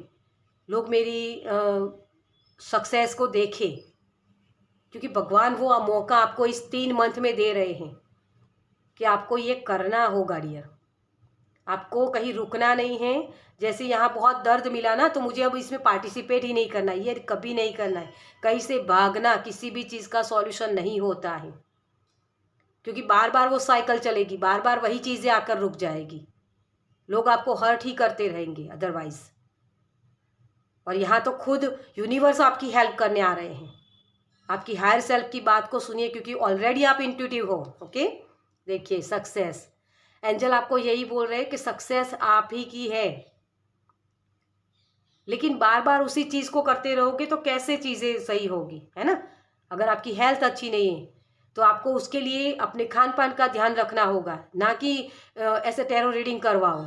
लोग मेरी सक्सेस को देखें, क्योंकि भगवान वो मौका आपको इस 3 मंथ में दे रहे हैं कि आपको ये करना होगा डियर। आपको कहीं रुकना नहीं है। जैसे यहाँ बहुत दर्द मिला ना, तो मुझे अब इसमें पार्टिसिपेट ही नहीं करना है, ये कभी नहीं करना है। कहीं से भागना किसी भी चीज़ का सॉल्यूशन नहीं होता है, क्योंकि बार बार वो साइकिल चलेगी, बार बार वही चीज़ें आकर रुक जाएगी, लोग आपको हर्ट ही करते रहेंगे अदरवाइज। और यहाँ तो खुद यूनिवर्स आपकी हेल्प करने आ रहे हैं। आपकी हायर सेल्फ की बात को सुनिए, क्योंकि ऑलरेडी आप इंट्यूटिव हो। ओके, देखिए सक्सेस, एंजल आपको यही बोल रहे हैं कि सक्सेस आप ही की है। लेकिन बार बार उसी चीज़ को करते रहोगे तो कैसे चीज़ें सही होगी, है ना। अगर आपकी हेल्थ अच्छी नहीं है तो आपको उसके लिए अपने खान पान का ध्यान रखना होगा, ना कि ऐसे टैरो रीडिंग करवाओ।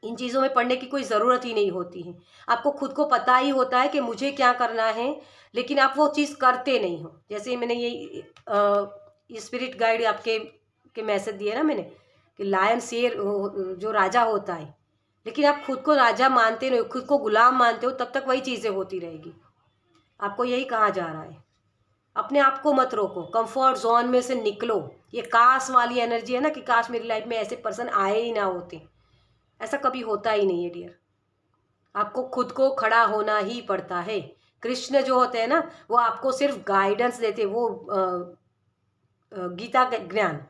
इन चीज़ों में पढ़ने की कोई ज़रूरत ही नहीं होती है। आपको खुद को पता ही होता है कि मुझे क्या करना है, लेकिन आप वो चीज़ करते नहीं हो। जैसे मैंने ये स्पिरिट गाइड आपके के मैसेज दिए ना मैंने, कि लायन शेर जो राजा होता है, लेकिन आप खुद को राजा मानते नहीं हो, खुद को गुलाम मानते हो, तब तक वही चीज़ें होती रहेगी। आपको यही कहा जा रहा है, अपने आप को मत रोको, कंफर्ट जोन में से निकलो। ये काश वाली एनर्जी है ना, कि काश मेरी लाइफ में ऐसे पर्सन आए ही ना होते, ऐसा कभी होता ही नहीं है डियर। आपको खुद को खड़ा होना ही पड़ता है। कृष्ण जो होते हैं ना, वो आपको सिर्फ गाइडेंस देते, वो गीता का ज्ञान,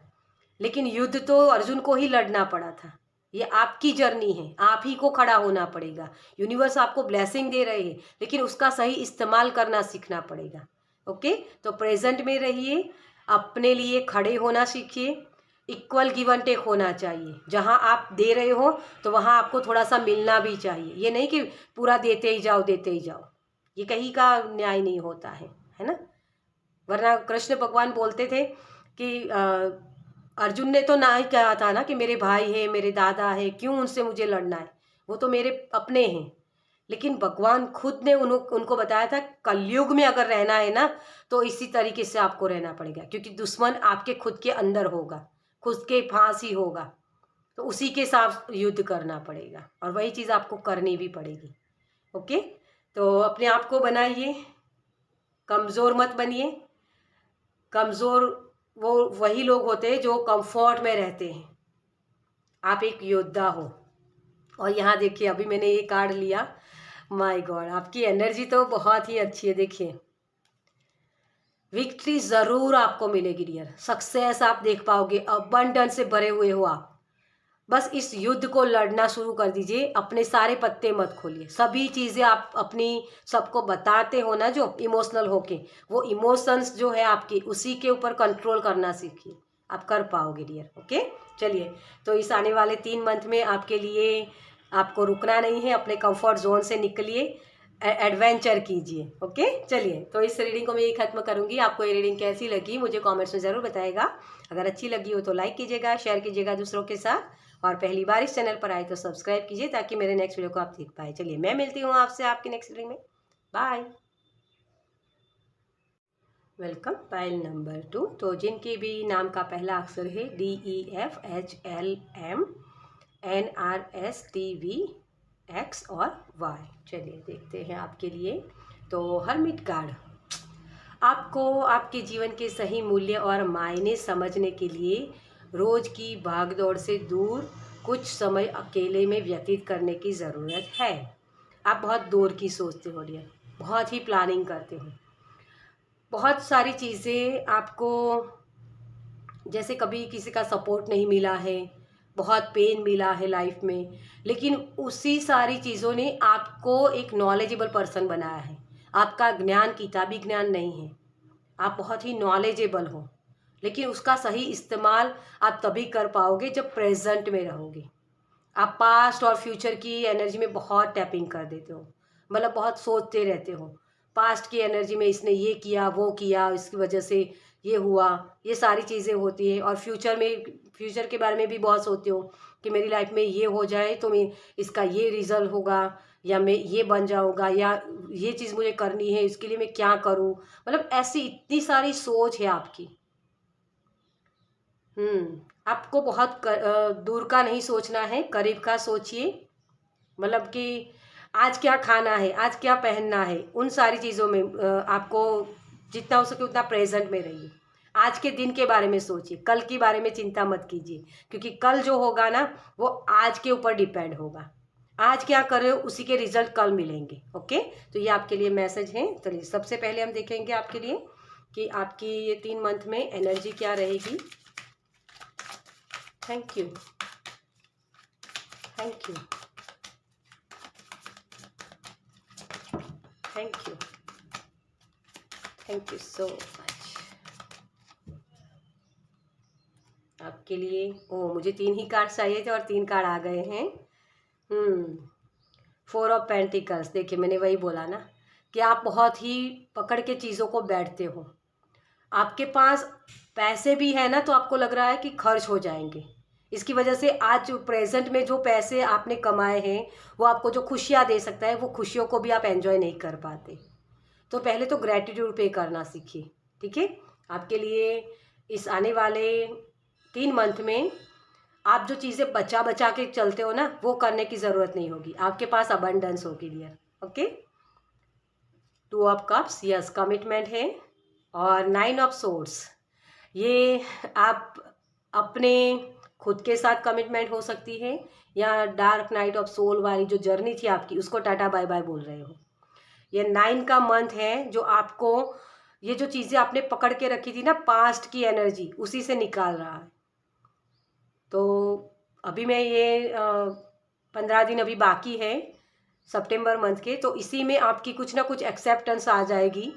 लेकिन युद्ध तो अर्जुन को ही लड़ना पड़ा था। ये आपकी जर्नी है, आप ही को खड़ा होना पड़ेगा। यूनिवर्स आपको ब्लेसिंग दे रहे हैं, लेकिन उसका सही इस्तेमाल करना सीखना पड़ेगा। ओके, तो प्रेजेंट में रहिए, अपने लिए खड़े होना सीखिए। इक्वल गिव एंड टेक होना चाहिए। जहाँ आप दे रहे हो तो वहाँ आपको थोड़ा सा मिलना भी चाहिए। ये नहीं कि पूरा देते ही जाओ देते ही जाओ, ये कहीं का न्याय नहीं होता है ना। वरना कृष्ण भगवान बोलते थे कि अर्जुन ने तो ना ही कहा था ना कि मेरे भाई है, मेरे दादा है, क्यों उनसे मुझे लड़ना है, वो तो मेरे अपने हैं। लेकिन भगवान खुद ने उनको बताया था, कलयुग में अगर रहना है ना तो इसी तरीके से आपको रहना पड़ेगा, क्योंकि दुश्मन आपके खुद के अंदर होगा, खुद के पास ही होगा, तो उसी के साथ युद्ध करना पड़ेगा, और वही चीज़ आपको करनी भी पड़ेगी। ओके, तो अपने आप को बनाइए, कमज़ोर मत बनिए। कमज़ोर वो वही लोग होते हैं जो कंफर्ट में रहते हैं। आप एक योद्धा हो। और यहाँ देखिए, अभी मैंने ये कार्ड लिया, माय गॉड, आपकी एनर्जी तो बहुत ही अच्छी है। देखिए, विक्ट्री ज़रूर आपको मिलेगी डियर, सक्सेस आप देख पाओगे, अबंडेंस से भरे हुए हो आप। बस इस युद्ध को लड़ना शुरू कर दीजिए, अपने सारे पत्ते मत खोलिए। सभी चीज़ें आप अपनी सबको बताते हो ना, जो इमोशनल होके, वो इमोशंस जो है आपकी, उसी के ऊपर कंट्रोल करना सीखिए, आप कर पाओगे डियर। ओके, चलिए, तो इस आने वाले 3 मंथ में आपके लिए आपको रुकना नहीं है, अपने कंफर्ट जोन से निकलिए, एडवेंचर कीजिए। ओके, चलिए, तो इस रीडिंग को मैं यही खत्म करूँगी। आपको ये रीडिंग कैसी लगी मुझे कमेंट्स में ज़रूर बताएगा। अगर अच्छी लगी हो तो लाइक कीजिएगा, शेयर कीजिएगा दूसरों के साथ, और पहली बार इस चैनल पर आए तो सब्सक्राइब कीजिए, ताकि मेरे नेक्स्ट वीडियो को आप देख पाए। चलिए, मैं मिलती हूँ आपसे आपकी नेक्स्ट रीडिंग में। बाय। Welcome, pile number 2। तो जिनके भी नाम का पहला अक्षर है DEFHLMNRSTVX और Y, चलिए देखते हैं आपके लिए। तो हर्मिट कार्ड आपको आपके जीवन के सही मूल्य और मायने समझने के लिए रोज की भागदौड़ से दूर कुछ समय अकेले में व्यतीत करने की ज़रूरत है। आप बहुत दूर की सोचते हो डियर, बहुत ही प्लानिंग करते हो, बहुत सारी चीज़ें आपको, जैसे कभी किसी का सपोर्ट नहीं मिला है, बहुत पेन मिला है लाइफ में, लेकिन उसी सारी चीज़ों ने आपको एक नॉलेजेबल पर्सन बनाया है। आपका ज्ञान किताबी ज्ञान नहीं है, आप बहुत ही नॉलेजेबल हो, लेकिन उसका सही इस्तेमाल आप तभी कर पाओगे जब प्रेजेंट में रहोगे। आप पास्ट और फ्यूचर की एनर्जी में बहुत टैपिंग कर देते हो, मतलब बहुत सोचते रहते हो, पास्ट की एनर्जी में इसने ये किया वो किया, इसकी वजह से ये हुआ, ये सारी चीज़ें होती है। और फ्यूचर के बारे में भी बहुत सोचते हो कि मेरी लाइफ में ये हो जाए तो मैं इसका ये रिजल्ट होगा, या मैं ये बन जाऊँगा, या ये चीज़ मुझे करनी है, इसके लिए मैं क्या करूँ, मतलब ऐसी इतनी सारी सोच है आपकी। आपको बहुत दूर का नहीं सोचना है, करीब का सोचिए। मतलब कि आज क्या खाना है, आज क्या पहनना है, उन सारी चीज़ों में आपको जितना हो सके उतना प्रेजेंट में रहिए। आज के दिन के बारे में सोचिए, कल के बारे में चिंता मत कीजिए, क्योंकि कल जो होगा ना वो आज के ऊपर डिपेंड होगा। आज क्या कर रहे हो उसी के रिजल्ट कल मिलेंगे। ओके, तो ये आपके लिए मैसेज है। चलिए, सबसे पहले हम देखेंगे आपके लिए कि आपकी ये 3 मंथ में एनर्जी क्या रहेगी। Thank you, thank you, thank you, thank you so much. आपके लिए मुझे 3 ही कार्ड चाहिए थे और 3 कार्ड आ गए हैं। 4 ऑफ पेंटिकल्स, देखिए मैंने वही बोला ना, कि आप बहुत ही पकड़ के चीज़ों को बैठते हो। आपके पास पैसे भी है ना, तो आपको लग रहा है कि खर्च हो जाएंगे। इसकी वजह से आज प्रेजेंट में जो पैसे आपने कमाए हैं, वो आपको जो खुशियाँ दे सकता है, वो खुशियों को भी आप एंजॉय नहीं कर पाते। तो पहले तो ग्रैटिट्यूड पे करना सीखिए, ठीक है। आपके लिए इस आने वाले 3 मंथ में आप जो चीज़ें बचा बचा के चलते हो ना, वो करने की ज़रूरत नहीं होगी, आपके पास अबंडेंस होगी dear. Okay, 2 of cups, yes, commitment है। और 9 ऑफ सोर्ड्स, ये आप अपने खुद के साथ कमिटमेंट हो सकती है, या डार्क नाइट ऑफ सोल वाली जो जर्नी थी आपकी, उसको टाटा बाय बाय बोल रहे हो। ये 9 का मंथ है जो आपको ये जो चीज़ें आपने पकड़ के रखी थी ना, पास्ट की एनर्जी, उसी से निकाल रहा है। तो अभी मैं ये 15 दिन अभी बाकी है सितंबर मंथ के, तो इसी में आपकी कुछ ना कुछ एक्सेप्टेंस आ जाएगी,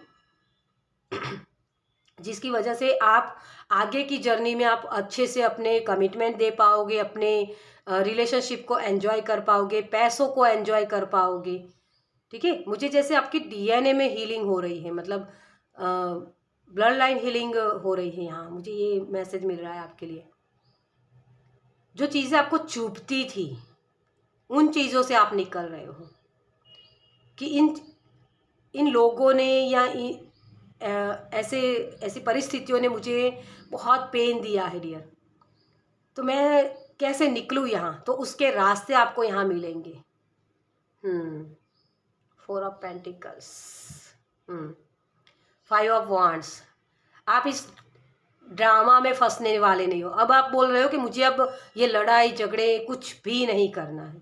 जिसकी वजह से आप आगे की जर्नी में आप अच्छे से अपने कमिटमेंट दे पाओगे, अपने रिलेशनशिप को एंजॉय कर पाओगे, पैसों को एंजॉय कर पाओगे, ठीक है। मुझे जैसे आपकी डीएनए में हीलिंग हो रही है, मतलब ब्लड लाइन हीलिंग हो रही है यहाँ, मुझे ये मैसेज मिल रहा है आपके लिए। जो चीज़ें आपको चुभती थी, उन चीज़ों से आप निकल रहे हो कि इन लोगों ने या ऐसी परिस्थितियों ने मुझे बहुत पेन दिया है डियर, तो मैं कैसे निकलूँ यहाँ, तो उसके रास्ते आपको यहाँ मिलेंगे। 4 ऑफ पेंटिकल्स, 5 ऑफ वांड्स, आप इस ड्रामा में फंसने वाले नहीं हो। अब आप बोल रहे हो कि मुझे अब ये लड़ाई झगड़े कुछ भी नहीं करना है,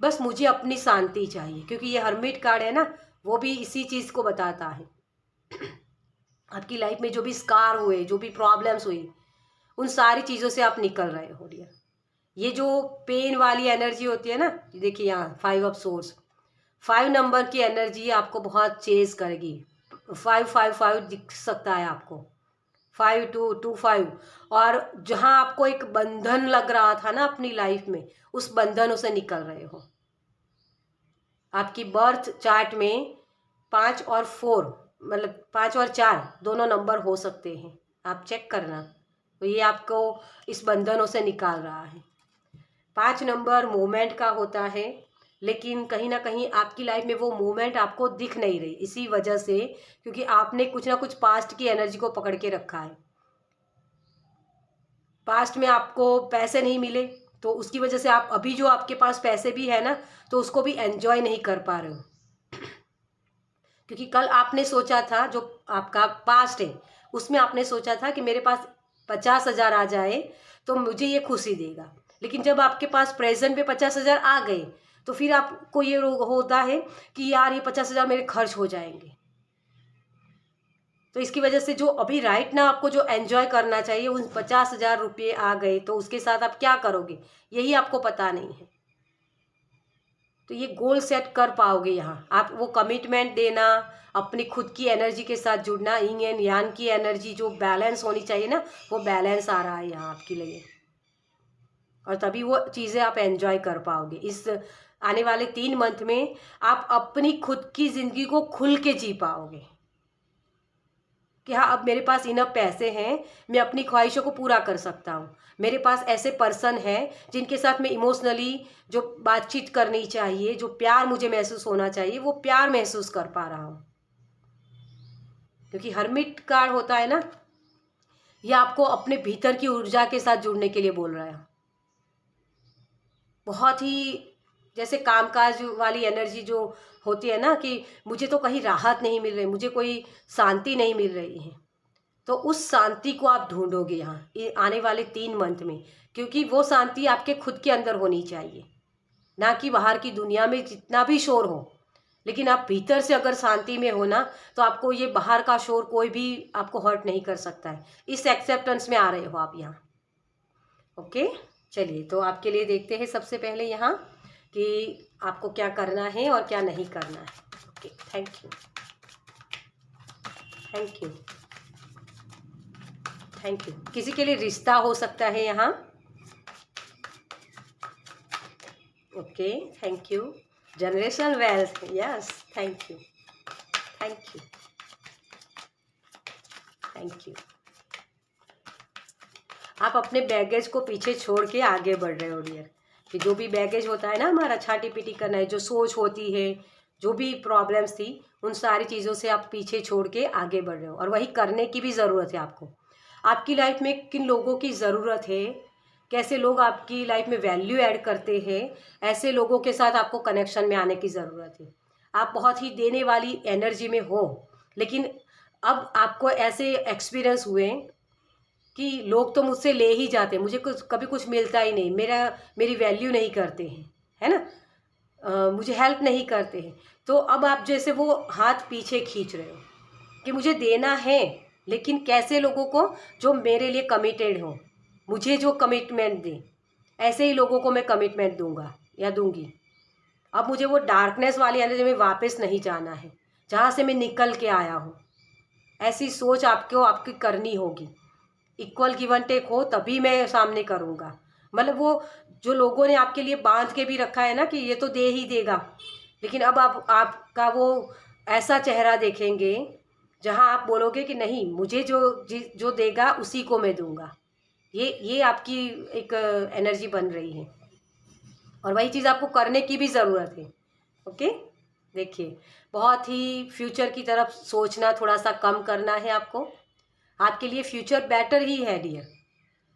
बस मुझे अपनी शांति चाहिए, क्योंकि ये हर्मिट कार्ड है ना, वो भी इसी चीज़ को बताता है। आपकी लाइफ में जो भी स्कार हुए, जो भी प्रॉब्लम्स हुई, उन सारी चीज़ों से आप निकल रहे हो डियर। ये जो पेन वाली एनर्जी होती है ना, देखिए यहाँ 5 ऑफ सोर्ड्स, 5 नंबर की एनर्जी आपको बहुत चेज करेगी। 555 दिख सकता है आपको, 5225, और जहाँ आपको एक बंधन लग रहा था ना अपनी लाइफ में, उस बंधनों से निकल रहे हो। आपकी बर्थ चार्ट में 5 और 4, मतलब 5 और 4 दोनों नंबर हो सकते हैं, आप चेक करना। तो ये आपको इस बंधनों से निकाल रहा है। 5 नंबर मूवमेंट का होता है, लेकिन कहीं ना कहीं आपकी लाइफ में वो मूवमेंट आपको दिख नहीं रही, इसी वजह से, क्योंकि आपने कुछ ना कुछ पास्ट की एनर्जी को पकड़ के रखा है। पास्ट में आपको पैसे नहीं मिले, तो उसकी वजह से आप अभी जो आपके पास पैसे भी है ना, तो उसको भी एंजॉय नहीं कर पा रहे हो, क्योंकि कल आपने सोचा था, जो आपका पास्ट है उसमें आपने सोचा था कि मेरे पास 50,000 आ जाए तो मुझे ये खुशी देगा, लेकिन जब आपके पास प्रेजेंट में 50,000 आ गए, तो फिर आपको ये होता है कि यार ये 50,000 मेरे खर्च हो जाएंगे। तो इसकी वजह से जो अभी राइट ना आपको जो एंजॉय करना चाहिए, उन 50,000 रुपये आ गए, तो उसके साथ आप क्या करोगे, यही आपको पता नहीं है। तो ये गोल सेट कर पाओगे यहाँ आप, वो कमिटमेंट देना, अपनी खुद की एनर्जी के साथ जुड़ना, यिंग एंड यांग की एनर्जी जो बैलेंस होनी चाहिए ना, वो बैलेंस आ रहा है यहाँ आपके लिए, और तभी वो चीज़ें आप एंजॉय कर पाओगे। इस आने वाले 3 मंथ में आप अपनी खुद की ज़िंदगी को खुल के जी पाओगे कि हाँ, अब मेरे पास इनफ पैसे हैं, मैं अपनी ख्वाहिशों को पूरा कर सकता हूँ। मेरे पास ऐसे पर्सन हैं जिनके साथ मैं इमोशनली जो बातचीत करनी चाहिए, जो प्यार मुझे महसूस होना चाहिए, वो प्यार महसूस कर पा रहा हूँ। क्योंकि हर्मिट कार्ड होता है ना, ये आपको अपने भीतर की ऊर्जा के साथ जुड़ने के लिए बोल रहा है। बहुत ही जैसे कामकाज वाली एनर्जी जो होती है ना, कि मुझे तो कहीं राहत नहीं मिल रही, मुझे कोई शांति नहीं मिल रही है, तो उस शांति को आप ढूंढोगे यहाँ आने वाले 3 मंथ में, क्योंकि वो शांति आपके खुद के अंदर होनी चाहिए, ना कि बाहर की दुनिया में जितना भी शोर हो। लेकिन आप भीतर से अगर शांति में हो ना, तो आपको ये बाहर का शोर कोई भी आपको हर्ट नहीं कर सकता है। इस एक्सेप्टेंस में आ रहे हो आप यहाँ। ओके, चलिए, तो आपके लिए देखते हैं सबसे पहले यहाँ कि आपको क्या करना है और क्या नहीं करना है। Okay, thank you, thank you, thank you. किसी के लिए रिश्ता हो सकता है यहाँ। Okay, thank you. Generational wealth, yes, thank you. Thank you, thank you. आप अपने बैगेज को पीछे छोड़ के आगे बढ़ रहे हो डियर। कि जो भी बैगेज होता है ना हमारा, छाटी पीटी करना है, जो सोच होती है, जो भी प्रॉब्लम्स थी, उन सारी चीज़ों से आप पीछे छोड़ के आगे बढ़ रहे हो। और वही करने की भी ज़रूरत है आपको। आपकी लाइफ में किन लोगों की ज़रूरत है, कैसे लोग आपकी लाइफ में वैल्यू ऐड करते हैं, ऐसे लोगों के साथ आपको कनेक्शन में आने की ज़रूरत है। आप बहुत ही देने वाली एनर्जी में हो, लेकिन अब आपको ऐसे एक्सपीरियंस हुए कि लोग तो मुझसे ले ही जाते हैं, मुझे कुछ कभी कुछ मिलता ही नहीं, मेरी वैल्यू नहीं करते हैं, है ना, मुझे हेल्प नहीं करते हैं। तो अब आप जैसे वो हाथ पीछे खींच रहे हो कि मुझे देना है, लेकिन कैसे लोगों को, जो मेरे लिए कमिटेड हो, मुझे जो कमिटमेंट दे, ऐसे ही लोगों को मैं कमिटमेंट दूंगा या दूंगी। अब मुझे वो डार्कनेस वाली एनर्जी में वापस नहीं जाना है, जहाँ से मैं निकल के आया हूँ। ऐसी सोच आपको आपकी करनी होगी। इक्वल गिव एंड टेक हो तभी मैं सामने करूँगा। मतलब वो जो लोगों ने आपके लिए बांध के भी रखा है ना कि ये तो दे ही देगा, लेकिन अब आप आपका वो ऐसा चेहरा देखेंगे जहाँ आप बोलोगे कि नहीं, मुझे जो देगा उसी को मैं दूंगा। ये आपकी एक एनर्जी बन रही है, और वही चीज़ आपको करने की भी ज़रूरत है। ओके, देखिए, बहुत ही फ्यूचर की तरफ सोचना थोड़ा सा कम करना है आपको। आपके लिए फ्यूचर बेटर ही है डियर,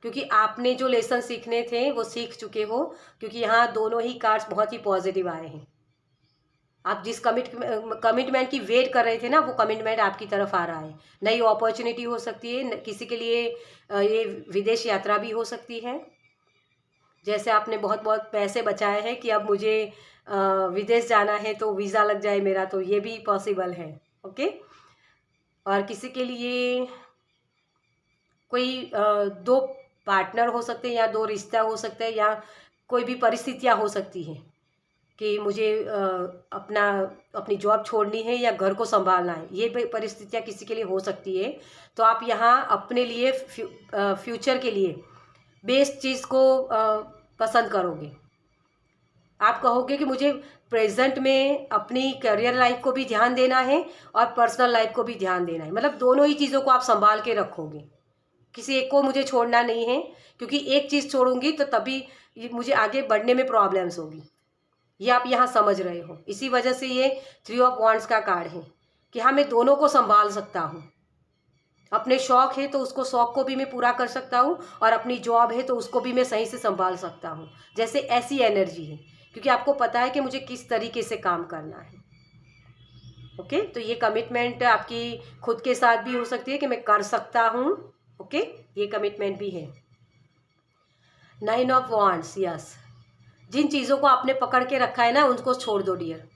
क्योंकि आपने जो लेसन सीखने थे वो सीख चुके हो, क्योंकि यहाँ दोनों ही कार्ड्स बहुत ही पॉजिटिव आए हैं। आप जिस कमिटमेंट की वेट कर रहे थे ना, वो कमिटमेंट आपकी तरफ आ रहा है। नई अपॉर्चुनिटी हो सकती है, किसी के लिए ये विदेश यात्रा भी हो सकती है। जैसे आपने बहुत बहुत पैसे बचाए हैं कि अब मुझे विदेश जाना है तो वीज़ा लग जाए मेरा, तो ये भी पॉसिबल है। ओके, और किसी के लिए कोई दो पार्टनर हो सकते हैं, या दो रिश्ता हो सकता है, या कोई भी परिस्थितियाँ हो सकती हैं कि मुझे अपनी जॉब छोड़नी है या घर को संभालना है। ये परिस्थितियाँ किसी के लिए हो सकती है। तो आप यहाँ अपने लिए फ्यूचर के लिए बेस्ट चीज़ को पसंद करोगे। आप कहोगे कि मुझे प्रेजेंट में अपनी करियर लाइफ को भी ध्यान देना है और पर्सनल लाइफ को भी ध्यान देना है। मतलब दोनों ही चीज़ों को आप संभाल के रखोगे, किसी एक को मुझे छोड़ना नहीं है, क्योंकि एक चीज़ छोड़ूंगी तो तभी मुझे आगे बढ़ने में प्रॉब्लम्स होगी। ये आप यहाँ समझ रहे हो। इसी वजह से ये 3 ऑफ वांड्स का कार्ड है कि हाँ, मैं दोनों को संभाल सकता हूँ। अपने शौक है तो उसको, शौक को भी मैं पूरा कर सकता हूँ, और अपनी जॉब है तो उसको भी मैं सही से संभाल सकता हूँ। जैसे ऐसी एनर्जी है, क्योंकि आपको पता है कि मुझे किस तरीके से काम करना है। ओके, तो ये कमिटमेंट आपकी खुद के साथ भी हो सकती है कि मैं कर सकता हूँ। ओके, ये कमिटमेंट भी है। 9 ऑफ वांड्स, यस। जिन चीज़ों को आपने पकड़ के रखा है ना, उनको छोड़ दो डियर।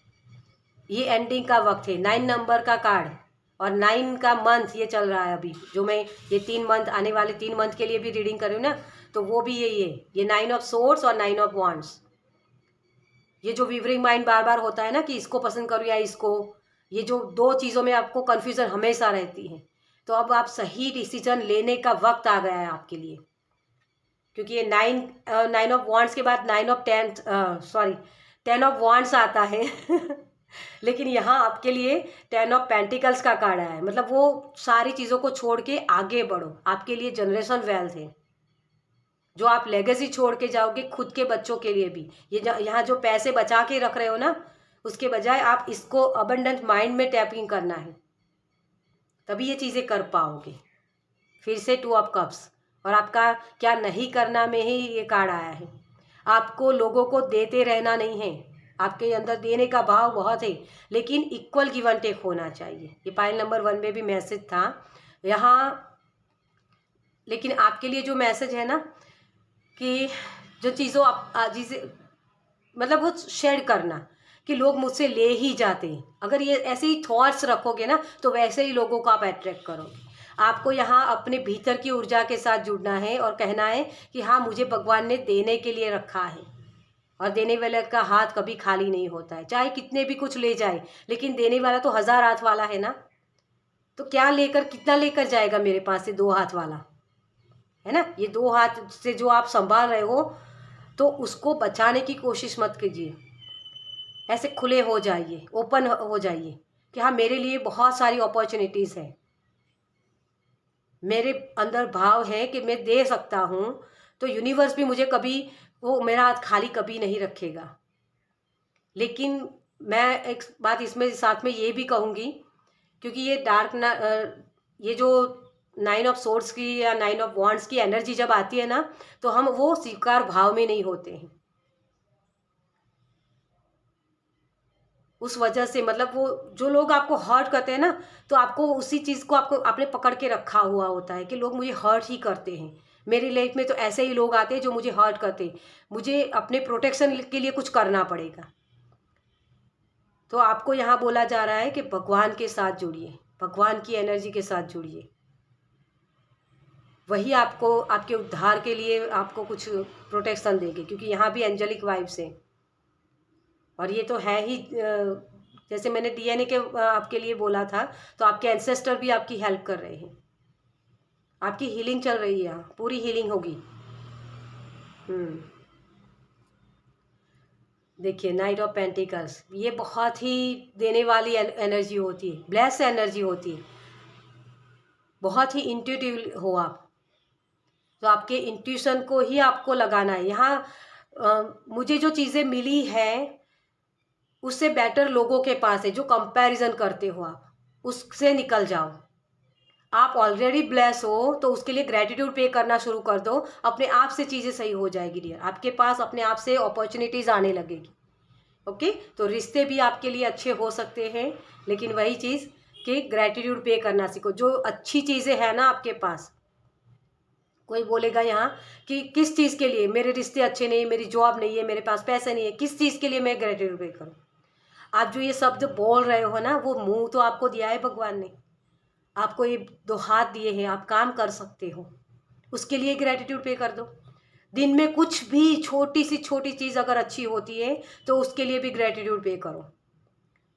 ये एंडिंग का वक्त है। 9 नंबर का कार्ड, और 9 का मंथ ये चल रहा है अभी, जो मैं ये 3 मंथ, आने वाले 3 मंथ के लिए भी रीडिंग कर रही हूँ ना, तो वो भी यही है। ये 9 ऑफ सोर्ड्स और 9 ऑफ वांड्स। ये जो विवरिंग माइंड बार बार होता है ना कि इसको पसंद करूँ या इसको, ये जो दो चीज़ों में आपको कन्फ्यूज़न हमेशा रहती है, तो अब आप सही डिसीजन लेने का वक्त आ गया है आपके लिए। क्योंकि ये 9 ऑफ वांड्स के बाद 10 ऑफ वांड्स आता है लेकिन यहाँ आपके लिए 10 ऑफ पेंटिकल्स का कार्ड आया है। मतलब वो सारी चीज़ों को छोड़ के आगे बढ़ो। आपके लिए जनरेशन वेल्थ है, जो आप लेगेसी छोड़ के जाओगे खुद के बच्चों के लिए भी। ये यहाँ जो पैसे बचा के रख रहे हो ना, उसके बजाय आप इसको अबंडेंट माइंड में टैपिंग करना है, तभी ये चीज़ें कर पाओगे। फिर से 2 ऑफ कप्स, और आपका क्या नहीं करना में ही ये कार्ड आया है। आपको लोगों को देते रहना नहीं है, आपके अंदर देने का भाव बहुत है, लेकिन इक्वल गिव एंड टेक होना चाहिए। ये पाइल नंबर 1 में भी मैसेज था यहाँ। लेकिन आपके लिए जो मैसेज है ना, कि जो चीज़ों आप जिसे मतलब वो शेयर करना कि लोग मुझसे ले ही जाते हैं, अगर ये ऐसे ही थॉट्स रखोगे ना, तो वैसे ही लोगों को आप अट्रैक्ट करोगे। आपको यहाँ अपने भीतर की ऊर्जा के साथ जुड़ना है और कहना है कि हाँ, मुझे भगवान ने देने के लिए रखा है, और देने वाले का हाथ कभी खाली नहीं होता है। चाहे कितने भी कुछ ले जाए, लेकिन देने वाला तो 1000 हाथ वाला है ना। तो क्या लेकर, कितना लेकर जाएगा मेरे पास से 2 हाथ वाला, है ना। ये 2 हाथ से जो आप संभाल रहे हो, तो उसको बचाने की कोशिश मत कीजिए। ऐसे खुले हो जाइए, ओपन हो जाइए, कि हाँ मेरे लिए बहुत सारी अपॉर्चुनिटीज़ हैं, मेरे अंदर भाव है कि मैं दे सकता हूँ, तो यूनिवर्स भी मुझे कभी वो मेरा हाथ खाली कभी नहीं रखेगा। लेकिन मैं एक बात इसमें साथ में ये भी कहूँगी, क्योंकि ये जो 9 ऑफ सोर्ड्स की या 9 ऑफ वॉन्ड्स की एनर्जी जब आती है ना, तो हम वो स्वीकार भाव में नहीं होते हैं। उस वजह से मतलब वो जो लोग आपको हर्ट करते हैं ना, तो आपको उसी चीज़ को आपने पकड़ के रखा हुआ होता है कि लोग मुझे हर्ट ही करते हैं। मेरी लाइफ में तो ऐसे ही लोग आते हैं जो मुझे हर्ट करते हैं, मुझे अपने प्रोटेक्शन के लिए कुछ करना पड़ेगा। तो आपको यहाँ बोला जा रहा है कि भगवान के साथ जुड़िए, भगवान की एनर्जी के साथ जुड़िए, वही आपको आपके उद्धार के लिए आपको कुछ प्रोटेक्शन देंगे, क्योंकि यहाँ भी एंजेलिक वाइब्स हैं। और ये तो है ही, जैसे मैंने डीएनए के आपके लिए बोला था, तो आपके एंसेस्टर भी आपकी हेल्प कर रहे हैं, आपकी हीलिंग चल रही है, यहाँ पूरी हीलिंग होगी। देखिए नाइट ऑफ पेंटिकल्स, ये बहुत ही देने वाली एनर्जी होती है, ब्लेस एनर्जी होती है, बहुत ही इंट्यूटिव हो आप, तो आपके इंट्यूशन को ही आपको लगाना है। यहाँ मुझे जो चीज़ें मिली है उससे बेटर लोगों के पास है, जो कंपैरिजन करते हो आप, उससे निकल जाओ। आप ऑलरेडी ब्लेस हो, तो उसके लिए ग्रेटिट्यूड पे करना शुरू कर दो, अपने आप से चीज़ें सही हो जाएगी डियर, आपके पास अपने आप से अपॉर्चुनिटीज़ आने लगेगी। ओके, तो रिश्ते भी आपके लिए अच्छे हो सकते हैं, लेकिन वही चीज़ कि ग्रेटिट्यूड पे करना सीखो। जो अच्छी चीज़ें हैं ना आपके पास, कोई बोलेगा यहाँ कि किस चीज़ के लिए मेरे रिश्ते अच्छे नहीं, मेरी जॉब नहीं है, मेरे पास पैसे नहीं है, किस चीज़ के लिए मैं ग्रेटिट्यूड पे करूँ? आप जो ये शब्द बोल रहे हो ना, वो मुंह तो आपको दिया है भगवान ने, आपको ये 2 हाथ दिए हैं, आप काम कर सकते हो, उसके लिए ग्रेटिट्यूड पे कर दो। दिन में कुछ भी छोटी सी छोटी चीज़ अगर अच्छी होती है, तो उसके लिए भी ग्रेटिट्यूड पे करो,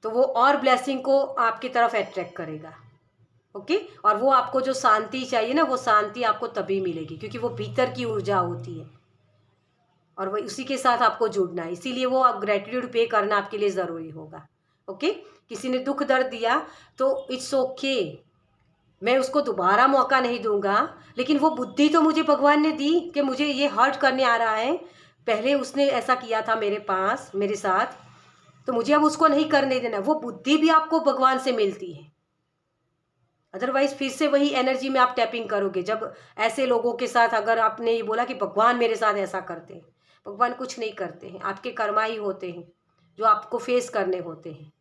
तो वो और ब्लेसिंग को आपकी तरफ अट्रैक्ट करेगा। ओके, और वो आपको जो शांति चाहिए ना, वो शांति आपको तभी मिलेगी, क्योंकि वो भीतर की ऊर्जा होती है, और वही उसी के साथ आपको जुड़ना है, इसीलिए वो आप ग्रेटिट्यूड पे करना आपके लिए ज़रूरी होगा। ओके, किसी ने दुख दर्द दिया तो इट्स ओके, मैं उसको दोबारा मौका नहीं दूंगा, लेकिन वो बुद्धि तो मुझे भगवान ने दी कि मुझे ये हर्ट करने आ रहा है, पहले उसने ऐसा किया था मेरे पास मेरे साथ, तो मुझे अब उसको नहीं करने देना। वो बुद्धि भी आपको भगवान से मिलती है, अदरवाइज फिर से वही एनर्जी में आप टैपिंग करोगे। जब ऐसे लोगों के साथ अगर आपने ये बोला कि भगवान मेरे साथ ऐसा करते हैं, भगवान कुछ नहीं करते हैं, आपके कर्मा ही होते हैं जो आपको फेस करने होते हैं,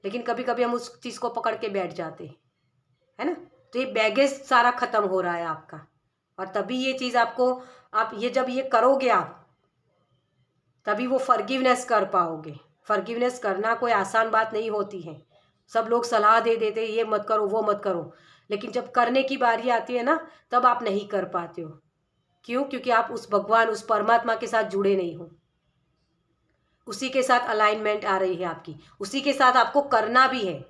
लेकिन कभी कभी हम उस चीज़ को पकड़ के बैठ जाते हैं, है ना। तो ये बैगेज सारा ख़त्म हो रहा है आपका, और तभी ये चीज़ आपको, आप ये जब ये करोगे आप, तभी वो फॉरगिवनेस कर पाओगे। फॉरगिवनेस करना कोई आसान बात नहीं होती है, सब लोग सलाह दे देते ये मत करो वो मत करो, लेकिन जब करने की बारी आती है ना, तब आप नहीं कर पाते हो। क्यों? क्योंकि आप उस भगवान, उस परमात्मा के साथ जुड़े नहीं हो, उसी के साथ अलाइनमेंट आ रही है आपकी, उसी के साथ आपको करना भी है।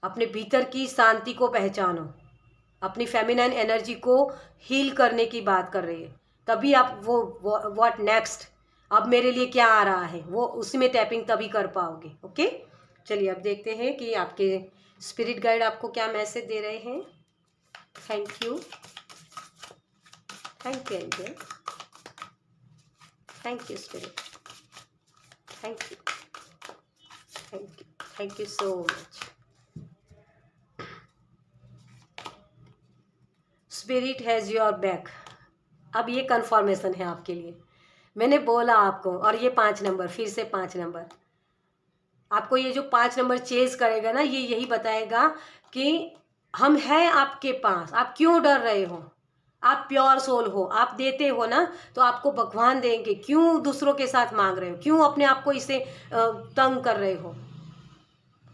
अपने भीतर की शांति को पहचानो, अपनी फेमिनाइन एनर्जी को हील करने की बात कर रही है, तभी आप वो व्हाट नेक्स्ट, अब मेरे लिए क्या आ रहा है, वो उसी में टैपिंग तभी कर पाओगे। ओके, चलिए अब देखते हैं कि आपके स्पिरिट गाइड आपको क्या मैसेज दे रहे हैं। Thank you, thank you angel, thank you spirit, thank you, thank you, thank you so much. Spirit has your back, अब ये कंफर्मेशन है आपके लिए, मैंने बोला आपको, और ये 5 नंबर, फिर से 5 नंबर, आपको ये जो 5 नंबर चेज करेगा ना, ये यही बताएगा कि हम हैं आपके पास, आप क्यों डर रहे हो, आप प्योर सोल हो, आप देते हो ना, तो आपको भगवान देंगे। क्यों दूसरों के साथ मांग रहे हो, क्यों अपने आप को इसे तंग कर रहे हो,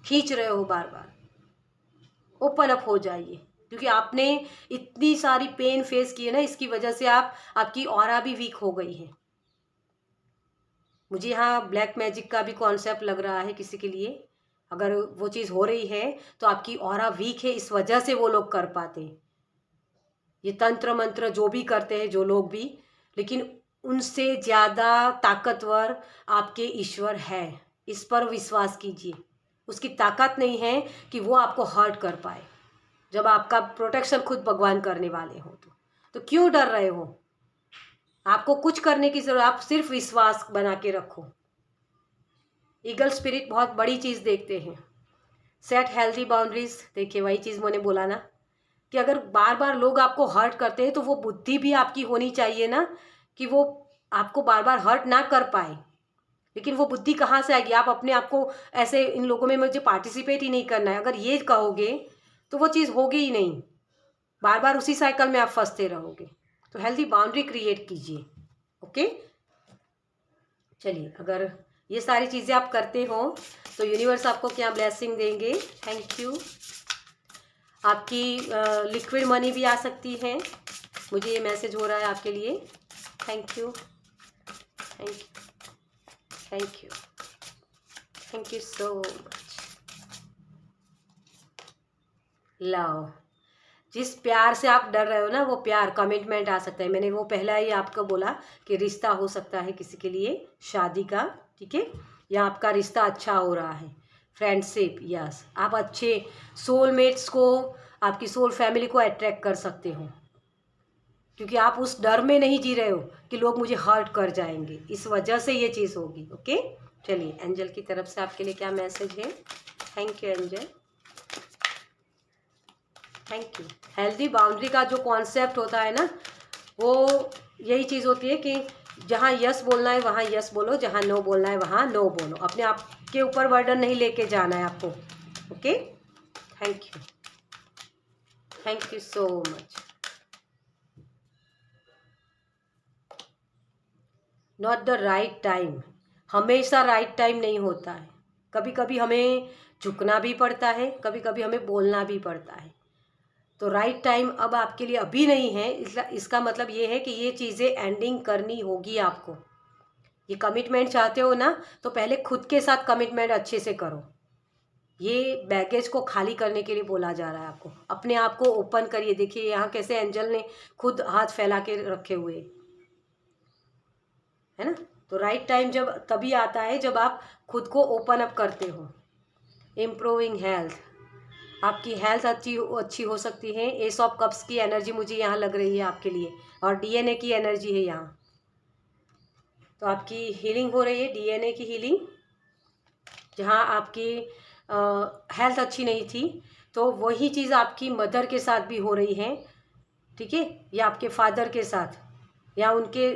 खींच रहे हो बार बार। ओपन अप हो जाइए, क्योंकि आपने इतनी सारी पेन फेस की है ना, इसकी वजह से आपकी ऑरा भी वीक हो गई है। मुझे यहाँ ब्लैक मैजिक का भी कॉन्सेप्ट लग रहा है किसी के लिए, अगर वो चीज़ हो रही है तो आपकी ऑरा वीक है, इस वजह से वो लोग कर पाते हैं ये तंत्र मंत्र जो भी करते हैं जो लोग भी, लेकिन उनसे ज़्यादा ताकतवर आपके ईश्वर है, इस पर विश्वास कीजिए। उसकी ताकत नहीं है कि वो आपको हर्ट कर पाए, जब आपका प्रोटेक्शन खुद भगवान करने वाले हो। तो क्यों डर रहे हो? आपको कुछ करने की जरूरत, आप सिर्फ विश्वास बना के रखो। ईगल स्पिरिट बहुत बड़ी चीज़ देखते हैं। सेट हेल्दी बाउंड्रीज, देखिए वही चीज़ मैंने बोला ना कि अगर बार बार लोग आपको हर्ट करते हैं तो वो बुद्धि भी आपकी होनी चाहिए ना कि वो आपको बार बार हर्ट ना कर पाए। लेकिन वो बुद्धि कहाँ से आएगी? आप अपने आप को ऐसे इन लोगों में मुझे पार्टिसिपेट ही नहीं करना है, अगर ये कहोगे तो वो चीज़ होगी ही नहीं, बार बार उसी साइकिल में आप फंसते रहोगे। तो हेल्दी बाउंड्री क्रिएट कीजिए। ओके, चलिए, अगर ये सारी चीज़ें आप करते हो तो यूनिवर्स आपको क्या ब्लेसिंग देंगे। Thank you. आपकी लिक्विड मनी भी आ सकती है, मुझे ये मैसेज हो रहा है आपके लिए। Thank you, thank you, thank you, thank you so much. Love, जिस प्यार से आप डर रहे हो ना, वो प्यार कमिटमेंट आ सकता है। मैंने वो पहला ही आपको बोला कि रिश्ता हो सकता है किसी के लिए शादी का, ठीक है, या आपका रिश्ता अच्छा हो रहा है, फ्रेंडशिप, यस, आप अच्छे सोलमेट्स को, आपकी सोल फैमिली को अट्रैक्ट कर सकते हो, क्योंकि आप उस डर में नहीं जी रहे हो कि लोग मुझे हर्ट कर जाएंगे, इस वजह से ये चीज़ होगी। ओके, चलिए, एंजल की तरफ से आपके लिए क्या मैसेज है। Thank you angel, thank you. Healthy boundary का जो कॉन्सेप्ट होता है ना, वो यही चीज़ होती है कि जहाँ यस बोलना है वहाँ यस बोलो, जहाँ नो बोलना है वहाँ नो बोलो। अपने आप के ऊपर बर्डन नहीं लेके जाना है आपको। Okay, thank you, thank you so much. Not the right time, हमेशा राइट टाइम नहीं होता है। कभी कभी हमें झुकना भी पड़ता है, कभी कभी हमें बोलना भी पड़ता है। तो राइट टाइम अब आपके लिए अभी नहीं है, इसका मतलब ये है कि ये चीज़ें एंडिंग करनी होगी आपको। ये कमिटमेंट चाहते हो ना, तो पहले खुद के साथ कमिटमेंट अच्छे से करो। ये बैगेज को खाली करने के लिए बोला जा रहा है आपको। अपने आप को ओपन करिए। देखिए यहाँ कैसे एंजल ने खुद हाथ फैला के रखे हुए है ना। तो राइट टाइम जब तभी आता है जब आप खुद को ओपन अप करते हो। इम्प्रूविंग हेल्थ, आपकी हेल्थ अच्छी हो सकती है। एस ऑफ कप्स की एनर्जी मुझे यहाँ लग रही है आपके लिए, और डीएनए की एनर्जी है यहाँ। तो आपकी हीलिंग हो रही है, डीएनए की हीलिंग। जहाँ आपकी हेल्थ अच्छी नहीं थी, तो वही चीज़ आपकी मदर के साथ भी हो रही है, ठीक है, या आपके फादर के साथ, या उनके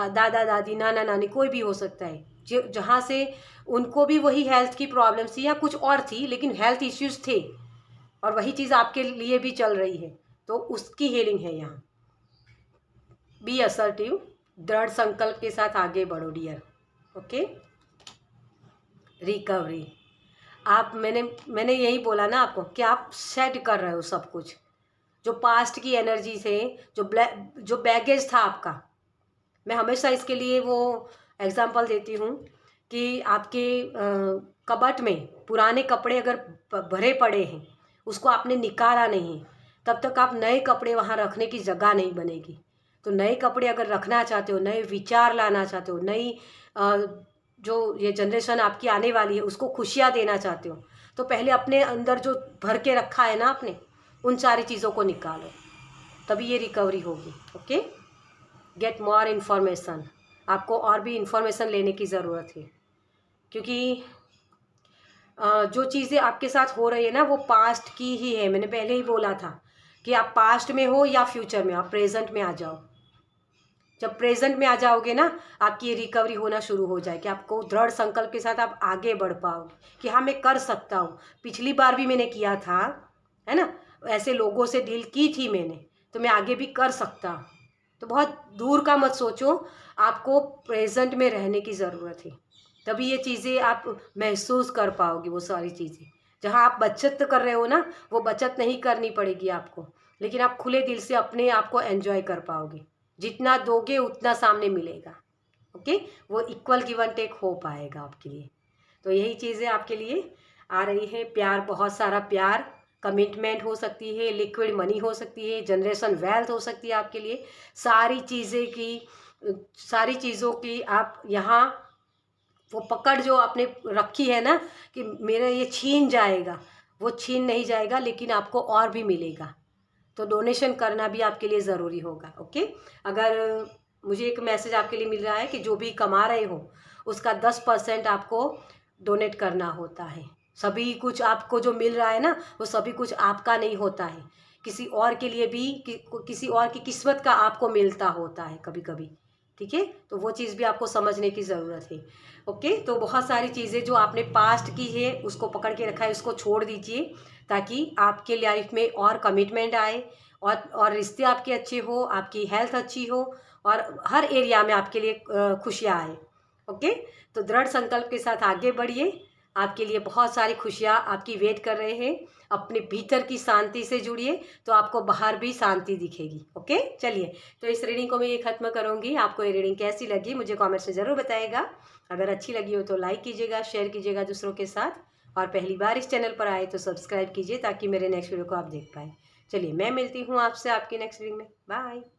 दादा दादी, नाना नानी, कोई भी हो सकता है, जो जहाँ से उनको भी वही हेल्थ की प्रॉब्लम थी या कुछ और थी, लेकिन हेल्थ इश्यूज थे, और वही चीज़ आपके लिए भी चल रही है। तो उसकी हीलिंग है यहाँ। बी असर्टिव, दृढ़ संकल्प के साथ आगे बढ़ो डियर। ओके, रिकवरी, आप मैंने यही बोला ना आपको कि आप शेड कर रहे हो सब कुछ, जो पास्ट की एनर्जी से, जो बैगेज था आपका। मैं हमेशा इसके लिए वो एग्जांपल देती हूँ कि आपके कबट में पुराने कपड़े अगर भरे पड़े हैं, उसको आपने निकाला नहीं, तब तक आप नए कपड़े वहाँ रखने की जगह नहीं बनेगी। तो नए कपड़े अगर रखना चाहते हो, नए विचार लाना चाहते हो, नई जो ये जनरेशन आपकी आने वाली है उसको खुशियाँ देना चाहते हो, तो पहले अपने अंदर जो भर के रखा है ना आपने, उन सारी चीज़ों को निकालो, तभी ये रिकवरी होगी। ओके, गेट मोर इन्फॉर्मेशन, आपको और भी इन्फॉर्मेशन लेने की ज़रूरत है, क्योंकि जो चीज़ें आपके साथ हो रही है ना, वो पास्ट की ही है। मैंने पहले ही बोला था कि आप पास्ट में हो या फ्यूचर में, आप प्रेजेंट में आ जाओ। जब प्रेजेंट में आ जाओगे ना, आपकी ये रिकवरी होना शुरू हो जाएगी। आपको दृढ़ संकल्प के साथ आप आगे बढ़ पाओगे कि हाँ मैं कर सकता हूँ, पिछली बार भी मैंने किया था, है ना, ऐसे लोगों से डील की थी मैंने, तो मैं आगे भी कर सकता हूँ। तो बहुत दूर का मत सोचो, आपको प्रेजेंट में रहने की ज़रूरत है, तभी ये चीज़ें आप महसूस कर पाओगे। वो सारी चीज़ें जहाँ आप बचत कर रहे हो ना, वो बचत नहीं करनी पड़ेगी आपको, लेकिन आप खुले दिल से अपने आप को एंजॉय कर पाओगे। जितना दोगे उतना सामने मिलेगा। ओके, वो इक्वल गिव एंड टेक हो पाएगा आपके लिए। तो यही चीज़ें आपके लिए आ रही है। प्यार, बहुत सारा प्यार, कमिटमेंट हो सकती है, लिक्विड मनी हो सकती है, जनरेशन वेल्थ हो सकती है आपके लिए। सारी चीज़ों की आप यहाँ वो पकड़ जो आपने रखी है ना कि मेरा ये छीन जाएगा, वो छीन नहीं जाएगा, लेकिन आपको और भी मिलेगा। तो डोनेशन करना भी आपके लिए ज़रूरी होगा। ओके, अगर मुझे एक मैसेज आपके लिए मिल रहा है कि जो भी कमा रहे हो उसका 10% आपको डोनेट करना होता है। सभी कुछ आपको जो मिल रहा है ना, वो सभी कुछ आपका नहीं होता है, किसी और के लिए भी किसी और की किस्मत का आपको मिलता होता है कभी कभी। ठीक है, तो वो चीज़ भी आपको समझने की ज़रूरत है। ओके, तो बहुत सारी चीज़ें जो आपने पास्ट की है उसको पकड़ के रखा है, उसको छोड़ दीजिए, ताकि आपके लाइफ में और कमिटमेंट आए, और रिश्ते आपके अच्छे हो, आपकी हेल्थ अच्छी हो, और हर एरिया में आपके लिए खुशियाँ आए। ओके, तो दृढ़ संकल्प के साथ आगे बढ़िए। आपके लिए बहुत सारी खुशियाँ आपकी वेट कर रहे हैं। अपने भीतर की शांति से जुड़िए, तो आपको बाहर भी शांति दिखेगी। ओके, चलिए, तो इस रीडिंग को मैं ये ख़त्म करूँगी। आपको ये रीडिंग कैसी लगी मुझे कमेंट्स में ज़रूर बताइएगा। अगर अच्छी लगी हो तो लाइक कीजिएगा, शेयर कीजिएगा दूसरों के साथ, और पहली बार इस चैनल पर आए तो सब्सक्राइब कीजिए ताकि मेरे नेक्स्ट वीडियो को आप देख पाएँ। चलिए, मैं मिलती हूँ आपसे आपकी नेक्स्ट रीडिंग में। बाय।